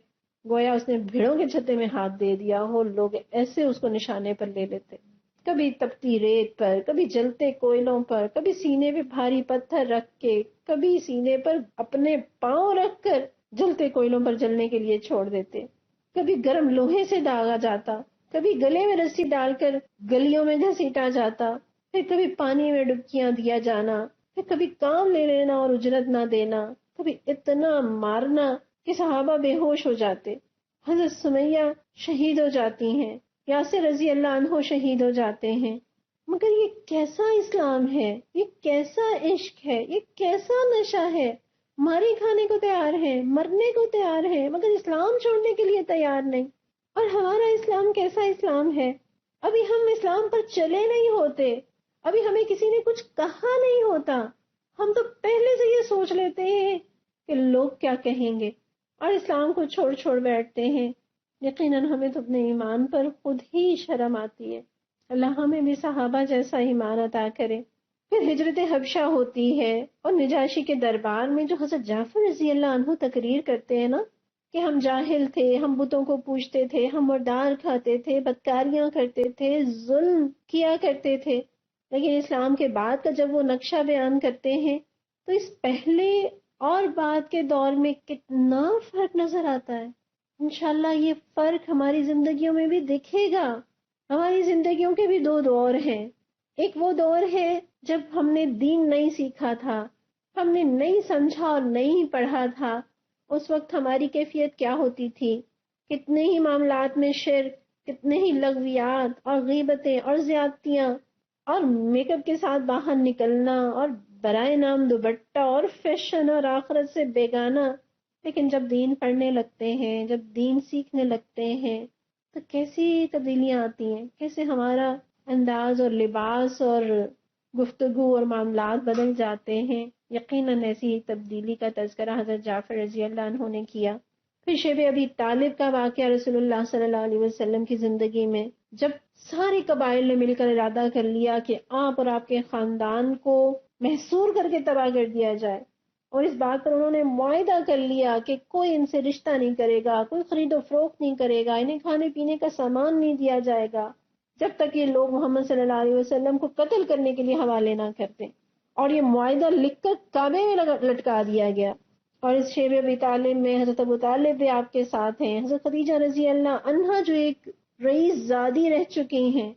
گویا اس نے بھیڑوں کے چھتے میں ہاتھ دے دیا ہو، لوگ ایسے اس کو نشانے پر لے لیتے، کبھی تپتی ریت پر، کبھی جلتے کوئلوں پر، کبھی سینے پہ بھاری پتھر رکھ کے، کبھی سینے پر اپنے پاؤں رکھ کر جلتے کوئلوں پر جلنے کے لیے چھوڑ دیتے، کبھی گرم لوہے سے داغا جاتا، کبھی گلے میں رسی ڈال کر گلیوں میں گھسیٹا جاتا، پھر کبھی پانی میں ڈبکیاں دیا جانا، پھر کبھی کام لے لینا اور اجرت نہ دینا، کبھی اتنا مارنا کہ صحابہ بے ہوش ہو جاتے۔ حضرت سمیہ شہید ہو جاتی ہیں، یاسر رضی اللہ عنہ شہید ہو جاتے ہیں۔ مگر یہ کیسا اسلام ہے، یہ کیسا عشق ہے، یہ کیسا نشہ ہے، ماری کھانے کو تیار ہے، مرنے کو تیار ہے، مگر اسلام چھوڑنے کے لیے تیار نہیں۔ اور ہمارا اسلام کیسا اسلام ہے؟ ابھی ہم اسلام پر چلے نہیں ہوتے، ابھی ہمیں کسی نے کچھ کہا نہیں ہوتا، ہم تو پہلے سے یہ سوچ لیتے ہیں کہ لوگ کیا کہیں گے، اور اسلام کو چھوڑ چھوڑ بیٹھتے ہیں۔ یقیناً ہمیں تو اپنے ایمان پر خود ہی شرم آتی ہے۔ اللہ ہمیں بھی صحابہ جیسا ایمان عطا کرے۔ پھر ہجرت حبشہ ہوتی ہے، اور نجاشی کے دربار میں جو حضرت جعفر رضی اللہ عنہ تقریر کرتے ہیں نا کہ ہم جاہل تھے، ہم بتوں کو پوجتے تھے، ہم مردار کھاتے تھے، بدکاریاں کرتے تھے، ظلم کیا کرتے تھے، لیکن اسلام کے بعد کا جب وہ نقشہ بیان کرتے ہیں تو اس پہلے اور بعد کے دور میں کتنا فرق نظر آتا ہے۔ انشاءاللہ یہ فرق ہماری زندگیوں میں بھی دکھے گا۔ ہماری زندگیوں کے بھی دو دور ہیں۔ ایک وہ دور ہے جب ہم نے دین نہیں سیکھا تھا، ہم نے نہیں سمجھا اور نہیں پڑھا تھا۔ اس وقت ہماری کیفیت کیا ہوتی تھی؟ کتنے ہی معاملات میں شرک، کتنے ہی لغویات اور غیبتیں اور زیادتیاں، اور میک اپ کے ساتھ باہر نکلنا، اور برائے نام دوپٹہ، اور فیشن، اور آخرت سے بیگانہ۔ لیکن جب دین پڑھنے لگتے ہیں، جب دین سیکھنے لگتے ہیں تو کیسی تبدیلیاں آتی ہیں، کیسے ہمارا انداز اور لباس اور گفتگو اور معاملات بدل جاتے ہیں۔ یقیناً ایسی تبدیلی کا تذکرہ حضرت جعفر رضی اللہ عنہ نے کیا۔ پھر شیب ابی طالب کا واقعہ رسول اللہ صلی اللہ علیہ وسلم کی زندگی میں، جب سارے قبائل نے مل کر ارادہ کر لیا کہ آپ اور آپ کے خاندان کو محصور کر کے تباہ کر دیا جائے، اور اس بات پر انہوں نے معاہدہ کر لیا کہ کوئی ان سے رشتہ نہیں کرے گا، کوئی خرید و فروخت نہیں کرے گا، انہیں کھانے پینے کا سامان نہیں دیا جائے گا جب تک یہ لوگ محمد صلی اللہ علیہ وسلم کو قتل کرنے کے لیے حوالے نہ کرتے۔ اور یہ معاہدہ لکھ کر کعبے میں لٹکا دیا گیا۔ اور اس شیب ابی طالب میں حضرت ابو طالب بھی آپ کے ساتھ ہیں، حضرت خدیجہ رضی اللہ عنہا جو ایک رئیس زادی رہ چکی ہیں،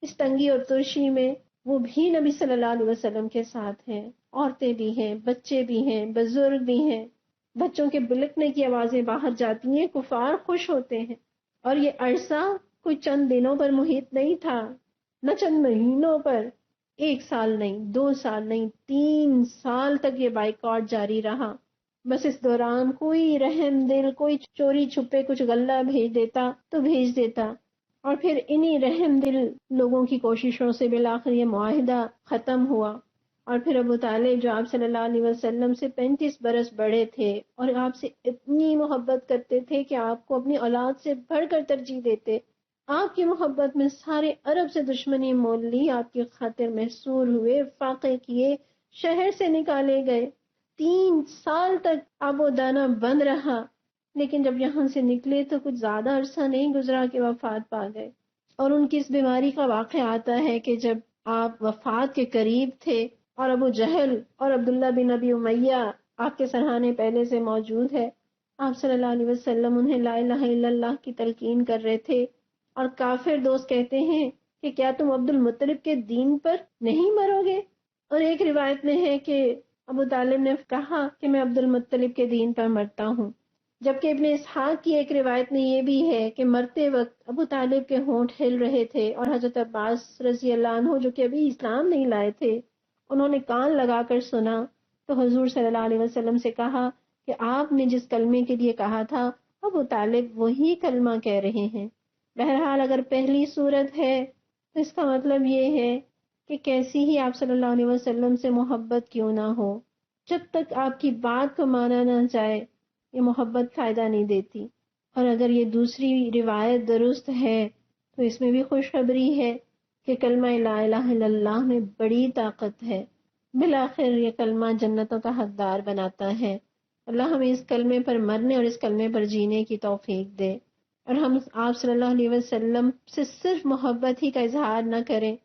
اس تنگی اور ترشی میں وہ بھی نبی صلی اللہ علیہ وسلم کے ساتھ ہیں۔ عورتیں بھی ہیں، بچے بھی ہیں، بزرگ بھی ہیں، بچوں کے بلکنے کی آوازیں باہر جاتی ہیں، کفار خوش ہوتے ہیں۔ اور یہ عرصہ کوئی چند دنوں پر محیط نہیں تھا، نہ چند مہینوں پر، 1 سال نہیں، 2 سال نہیں، 3 سال تک یہ بائیکاٹ جاری رہا۔ بس اس دوران کوئی رحم دل، کوئی چوری چھپے کچھ غلہ بھیج دیتا تو بھیج دیتا، اور پھر انہی رحم دل لوگوں کی کوششوں سے بالآخر یہ معاہدہ ختم ہوا۔ اور پھر ابو طالب جو آپ صلی اللہ علیہ وسلم سے 35 برس بڑے تھے اور آپ سے اتنی محبت کرتے تھے کہ آپ کو اپنی اولاد سے بڑھ کر ترجیح دیتے، آپ کی محبت میں سارے عرب سے دشمنی مول لی، آپ کی خاطر محصور ہوئے، فاقے کیے، شہر سے نکالے گئے، 3 سال تک آب و دانہ بند رہا، لیکن جب یہاں سے نکلے تو کچھ زیادہ عرصہ نہیں گزرا کہ وفات پا گئے۔ اور ان کی اس بیماری کا واقعہ آتا ہے کہ جب آپ وفات کے قریب تھے اور ابو جہل اور عبداللہ بن ابی امیہ آپ کے سرحانے پہلے سے موجود ہے، آپ صلی اللہ علیہ وسلم انہیں لا الہ الا اللہ کی تلقین کر رہے تھے، اور کافر دوست کہتے ہیں کہ کیا تم عبد المطلب کے دین پر نہیں مرو گے؟ اور ایک روایت میں ہے کہ ابو طالب نے کہا کہ میں عبد المطلب کے دین پر مرتا ہوں، جبکہ ابن اسحاق کی ایک روایت میں یہ بھی ہے کہ مرتے وقت ابو طالب کے ہونٹ ہل رہے تھے، اور حضرت عباس رضی اللہ عنہ جو کہ ابھی اسلام نہیں لائے تھے، انہوں نے کان لگا کر سنا تو حضور صلی اللہ علیہ وسلم سے کہا کہ آپ نے جس کلمے کے لیے کہا تھا ابو طالب وہی کلمہ کہہ رہے ہیں۔ بہرحال اگر پہلی صورت ہے تو اس کا مطلب یہ ہے کہ کیسی ہی آپ صلی اللہ علیہ وسلم سے محبت کیوں نہ ہو، جب تک آپ کی بات کو مانا نہ جائے یہ محبت فائدہ نہیں دیتی۔ اور اگر یہ دوسری روایت درست ہے تو اس میں بھی خوشخبری ہے کہ کلمہ لا الہ الا اللہ میں بڑی طاقت ہے، بالآخر یہ کلمہ جنتوں کا حقدار بناتا ہے۔ اللہ ہمیں اس کلمے پر مرنے اور اس کلمے پر جینے کی توفیق دے، اور ہم آپ صلی اللہ علیہ وسلم سے صرف محبت ہی کا اظہار نہ کریں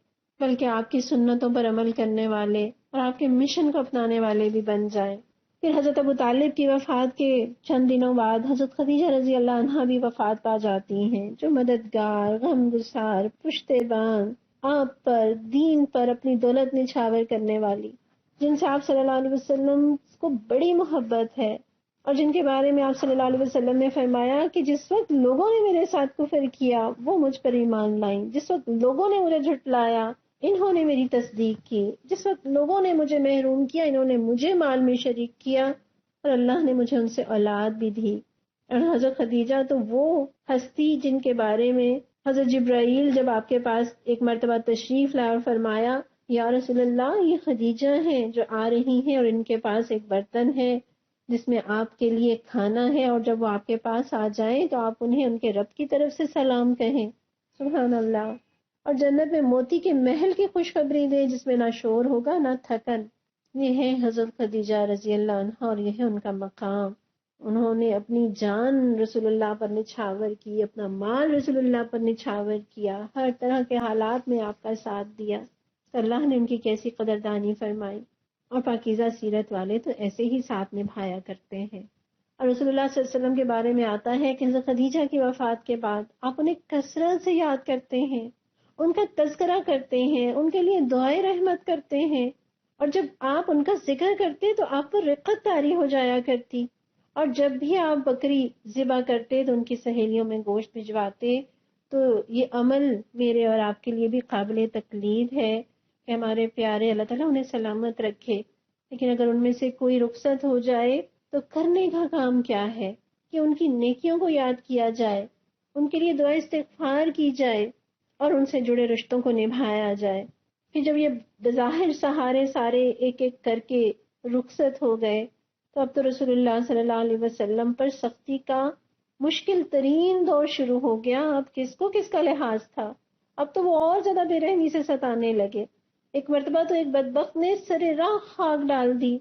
بلکہ آپ کی سنتوں پر عمل کرنے والے اور آپ کے مشن کو اپنانے والے بھی بن جائیں۔ پھر حضرت ابو طالب کی وفات کے چند دنوں بعد حضرت خدیجہ رضی اللہ عنہا بھی وفات پا جاتی ہیں، جو مددگار، غمگسار، پشتیبان، آپ پر، دین پر اپنی دولت نچھاور کرنے والی، جن سے آپ صلی اللہ علیہ وسلم کو بڑی محبت ہے، اور جن کے بارے میں آپ صلی اللہ علیہ وسلم نے فرمایا کہ جس وقت لوگوں نے میرے ساتھ کفر کیا وہ مجھ پر ایمان لائیں، جس وقت لوگوں نے مجھے جھٹلایا انہوں نے میری تصدیق کی، جس وقت لوگوں نے مجھے محروم کیا انہوں نے مجھے مال میں شریک کیا، اور اللہ نے مجھے ان سے اولاد بھی دی۔ اور حضرت خدیجہ تو وہ ہستی جن کے بارے میں حضرت جبرائیل جب آپ کے پاس ایک مرتبہ تشریف لائے اور فرمایا یا رسول اللہ یہ خدیجہ ہیں جو آ رہی ہیں، اور ان کے پاس ایک برتن ہے جس میں آپ کے لیے کھانا ہے، اور جب وہ آپ کے پاس آ جائیں تو آپ انہیں ان کے رب کی طرف سے سلام کہیں۔ سبحان اللہ۔ اور جنت میں موتی کے محل کی خوشخبری دے جس میں نہ شور ہوگا نہ تھکن۔ یہ ہے حضرت خدیجہ رضی اللہ عنہا، اور یہ ہے ان کا مقام۔ انہوں نے اپنی جان رسول اللہ پر نچھاور کی، اپنا مال رسول اللہ پر نچھاور کیا، ہر طرح کے حالات میں آپ کا ساتھ دیا، تو اللہ نے ان کی کیسی قدردانی فرمائی۔ اور پاکیزہ سیرت والے تو ایسے ہی ساتھ نبھایا کرتے ہیں۔ اور رسول اللہ صلی اللہ علیہ وسلم کے بارے میں آتا ہے کہ حضرت خدیجہ کی وفات کے بعد آپ انہیں کثرت سے یاد کرتے ہیں، ان کا تذکرہ کرتے ہیں، ان کے لیے دعائے رحمت کرتے ہیں، اور جب آپ ان کا ذکر کرتے تو آپ پر رقت طاری ہو جایا کرتی، اور جب بھی آپ بکری ذبح کرتے تو ان کی سہیلیوں میں گوشت بھجواتے۔ تو یہ عمل میرے اور آپ کے لیے بھی قابل تقلید ہے کہ ہمارے پیارے اللہ تعالیٰ انہیں سلامت رکھے، لیکن اگر ان میں سے کوئی رخصت ہو جائے تو کرنے کا کام کیا ہے کہ ان کی نیکیوں کو یاد کیا جائے، ان کے لیے دعا استغفار کی جائے، اور ان سے جڑے رشتوں کو نبھایا جائے۔ پھر جب یہ بظاہر سہارے سارے ایک ایک کر کے رخصت ہو گئے تو اب تو رسول اللہ صلی اللہ علیہ وسلم پر سختی کا مشکل ترین دور شروع ہو گیا۔ اب کس کو کس کا لحاظ تھا؟ اب تو وہ اور زیادہ بے رحمی سے ستانے لگے۔ ایک مرتبہ تو ایک بدبخت نے سر راہ خاک ڈال دی،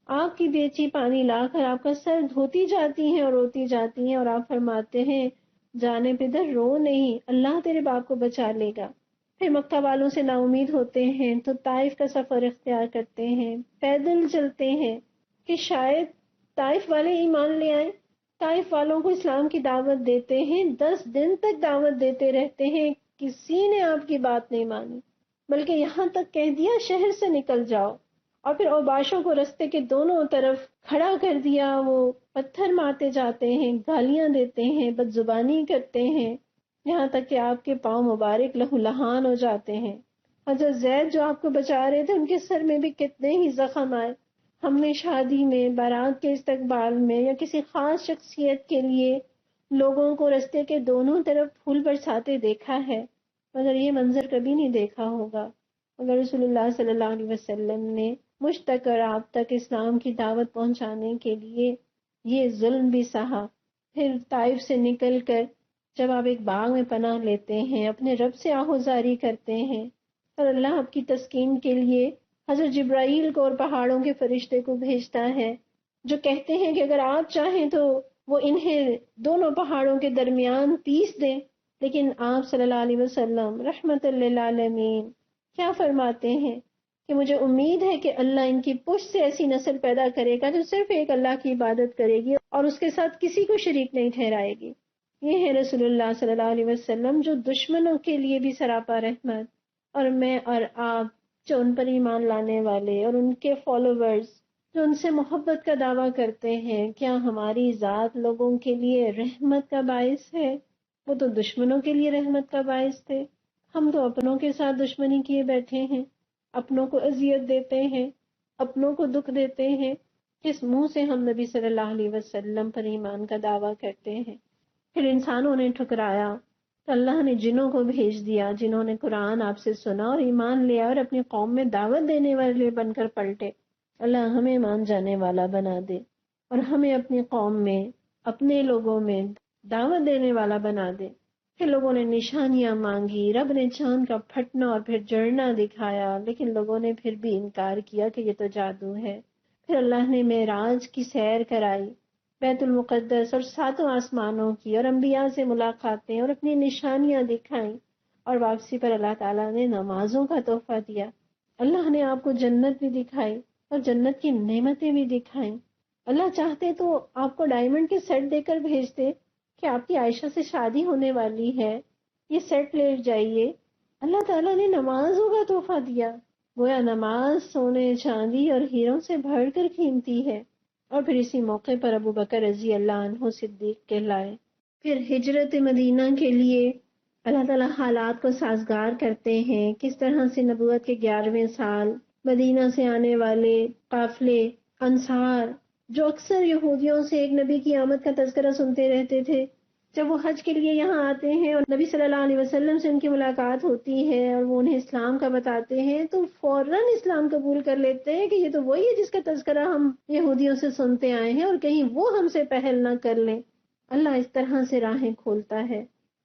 آپ کی بیچی پانی لا کر آپ کا سر دھوتی جاتی ہیں اور روتی جاتی ہیں، اور آپ فرماتے ہیں جانے پدر رو نہیں، اللہ تیرے باپ کو بچا لے گا۔ پھر مکہ والوں سے نا امید ہوتے ہیں تو طائف کا سفر اختیار کرتے ہیں، پیدل چلتے ہیں کہ شاید طائف والے ایمان لے آئیں۔ طائف والوں کو اسلام کی دعوت دیتے ہیں، 10 دن تک دعوت دیتے رہتے ہیں، کسی نے آپ کی بات نہیں مانی، بلکہ یہاں تک کہہ دیا شہر سے نکل جاؤ، اور پھر اوباشوں کو رستے کے دونوں طرف کھڑا کر دیا، وہ پتھر مارتے جاتے ہیں، گالیاں دیتے ہیں، بد زبانی کرتے ہیں، یہاں تک کہ آپ کے پاؤں مبارک لہو لہان ہو جاتے ہیں۔ حضرت زید جو آپ کو بچا رہے تھے ان کے سر میں بھی کتنے ہی زخم آئے۔ ہم نے شادی میں، بارات کے استقبال میں، یا کسی خاص شخصیت کے لیے لوگوں کو رستے کے دونوں طرف پھول برساتے دیکھا ہے، مگر یہ منظر کبھی نہیں دیکھا ہوگا۔ مگر رسول اللہ صلی اللہ علیہ وسلم نے مجھ تک اور آپ تک اسلام کی دعوت پہنچانے کے لیے یہ ظلم بھی سہا۔ پھر طائف سے نکل کر جب آپ ایک باغ میں پناہ لیتے ہیں، اپنے رب سے آہوزاری کرتے ہیں، اور اللہ آپ کی تسکین کے لیے حضرت جبرائیل کو اور پہاڑوں کے فرشتے کو بھیجتا ہے، جو کہتے ہیں کہ اگر آپ چاہیں تو وہ انہیں دونوں پہاڑوں کے درمیان پیس دیں، لیکن آپ صلی اللہ علیہ وسلم رحمت للعالمین کیا فرماتے ہیں کہ مجھے امید ہے کہ اللہ ان کی پشت سے ایسی نسل پیدا کرے گا جو صرف ایک اللہ کی عبادت کرے گی اور اس کے ساتھ کسی کو شریک نہیں ٹھہرائے گی۔ یہ ہے رسول اللہ صلی اللہ علیہ وسلم جو دشمنوں کے لیے بھی سراپا رحمت، اور میں اور آپ جو ان پر ایمان لانے والے اور ان کے فالوورز جو ان سے محبت کا دعویٰ کرتے ہیں، کیا ہماری ذات لوگوں کے لیے رحمت کا باعث ہے؟ وہ تو دشمنوں کے لیے رحمت کا باعث تھے، ہم تو اپنوں کے ساتھ دشمنی کیے بیٹھے ہیں، اپنوں کو اذیت دیتے ہیں، اپنوں کو دکھ دیتے ہیں۔ کس منہ سے ہم نبی صلی اللہ علیہ وسلم پر ایمان کا دعویٰ کرتے ہیں؟ پھر انسانوں نے ٹھکرایا تو اللہ نے جنوں کو بھیج دیا، جنہوں نے قرآن آپ سے سنا اور ایمان لیا اور اپنی قوم میں دعوت دینے والے بن کر پلٹے۔ اللہ ہمیں مان جانے والا بنا دے اور ہمیں اپنی قوم میں، اپنے لوگوں میں دعوت دینے والا بنا دے۔ پھر لوگوں نے نشانیاں مانگی، رب نے چاند کا پھٹنا اور پھر جڑنا دکھایا، لیکن لوگوں نے پھر بھی انکار کیا کہ یہ تو جادو ہے۔ پھر اللہ نے معراج کی سیر کرائی، بیت المقدس اور ساتوں آسمانوں کی، اور انبیاء سے ملاقاتیں اور اپنی نشانیاں دکھائیں، اور واپسی پر اللہ تعالیٰ نے نمازوں کا تحفہ دیا۔ اللہ نے آپ کو جنت بھی دکھائی اور جنت کی نعمتیں بھی دکھائیں۔ اللہ چاہتے تو آپ کو ڈائمنڈ کے سیٹ دے کر بھیجتے کہ آپ کی عائشہ سے شادی ہونے والی ہے، یہ سیٹ لے جائیے۔ اللہ تعالیٰ نے نمازوں کا تحفہ دیا، گویا نماز سونے چاندی اور ہیروں سے بڑھ کر قیمتی ہے۔ اور پھر اسی موقع پر ابو بکر رضی اللہ عنہ صدیق کہلائے۔ پھر ہجرت مدینہ کے لیے اللہ تعالیٰ حالات کو سازگار کرتے ہیں، کس طرح سے نبوت کے 11ویں سال مدینہ سے آنے والے قافلے انصار جو اکثر یہودیوں سے ایک نبی کی آمد کا تذکرہ سنتے رہتے تھے، جب وہ حج کے لیے یہاں آتے ہیں اور نبی صلی اللہ علیہ وسلم سے ان کی ملاقات ہوتی ہے اور وہ انہیں اسلام کا بتاتے ہیں تو فوراً اسلام قبول کر لیتے ہیں کہ یہ تو وہی ہے جس کا تذکرہ ہم یہودیوں سے سنتے آئے ہیں، اور کہیں وہ ہم سے پہل نہ کر لیں۔ اللہ اس طرح سے راہیں کھولتا ہے۔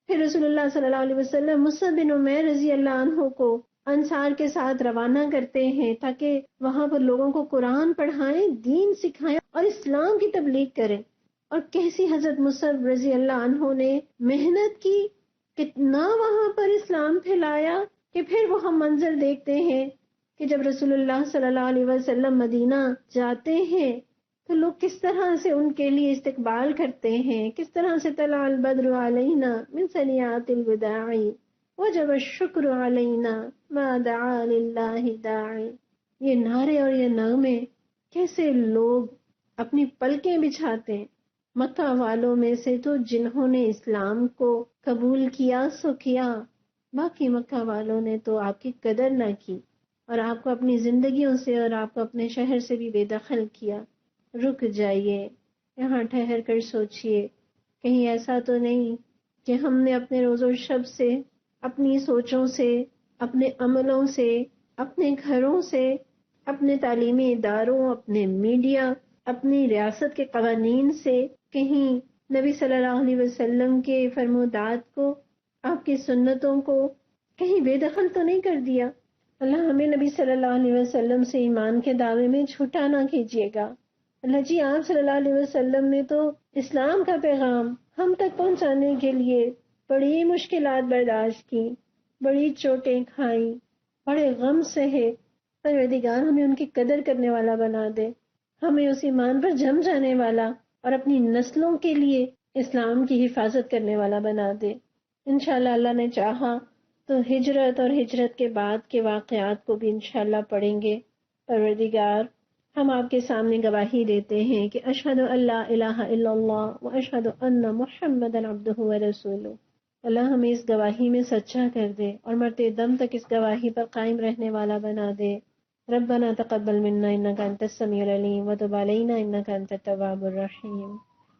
پھر رسول اللہ صلی اللہ علیہ وسلم مصعب بن عمیر رضی اللہ عنہ کو انصار کے ساتھ روانہ کرتے ہیں تاکہ وہاں پر لوگوں کو قرآن پڑھائیں، دین سکھائیں اور اسلام کی تبلیغ کریں۔ اور کیسی حضرت مصعب رضی اللہ عنہ نے محنت کی، کتنا وہاں پر اسلام پھیلایا، کہ پھر وہ ہم منظر دیکھتے ہیں کہ جب رسول اللہ صلی اللہ علیہ وسلم مدینہ جاتے ہیں تو لوگ کس طرح سے ان کے لیے استقبال کرتے ہیں، کس طرح سے طلع البدر علینا من ثنیات الوداع وجب الشکر علینا ما دعا للہ داعی۔ یہ نعرے اور یہ نغمے کیسے لوگ اپنی پلکیں بچھاتے ہیں۔ مکہ والوں میں سے تو جنہوں نے اسلام کو قبول کیا سو کیا، باقی مکہ والوں نے تو آپ کی قدر نہ کی اور آپ کو اپنی زندگیوں سے اور آپ کو اپنے شہر سے بھی بے دخل کیا۔ رک جائیے، یہاں ٹھہر کر سوچئے، کہیں ایسا تو نہیں کہ ہم نے اپنے روز و شب سے، اپنی سوچوں سے، اپنے عملوں سے، اپنے گھروں سے، اپنے تعلیمی اداروں، اپنے میڈیا، اپنی ریاست کے قوانین سے کہیں نبی صلی اللہ علیہ وسلم کے فرمودات کو، آپ کی سنتوں کو کہیں بے دخل تو نہیں کر دیا۔ اللہ ہمیں نبی صلی اللہ علیہ وسلم سے ایمان کے دعوے میں جھوٹا نہ کیجیے گا۔ اللہ جی، آپ صلی اللہ علیہ وسلم نے تو اسلام کا پیغام ہم تک پہنچانے کے لیے بڑی مشکلات برداشت کی، بڑی چوٹیں کھائیں، بڑے غم سہے۔ پروردگار ہمیں ان کی قدر کرنے والا بنا دے، ہمیں اس ایمان پر جم جانے والا اور اپنی نسلوں کے لیے اسلام کی حفاظت کرنے والا بنا دے۔ انشاءاللہ اللہ نے چاہا تو ہجرت اور ہجرت کے بعد کے واقعات کو بھی انشاءاللہ پڑھیں گے۔ پروردگار، ہم آپ کے سامنے گواہی دیتے ہیں کہ اشہد ان لا الہ الا اللہ و اشہد ان محمدا عبدہ و رسولہ۔ اللہ ہمیں اس گواہی میں سچا کر دے اور مرتے دم تک اس گواہی پر قائم رہنے والا بنا دے۔ ربنا تقبل منا انك انت السميع العليم وتب علينا انك انت التواب الرحيم۔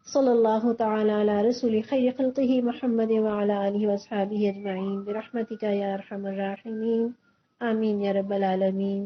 صلی اللہ تعالی علی رسول خیر خلقہ محمد وعلی آلہ واصحابہ اجمعین برحمتک یا ارحم الراحمین، آمین یا رب العالمین۔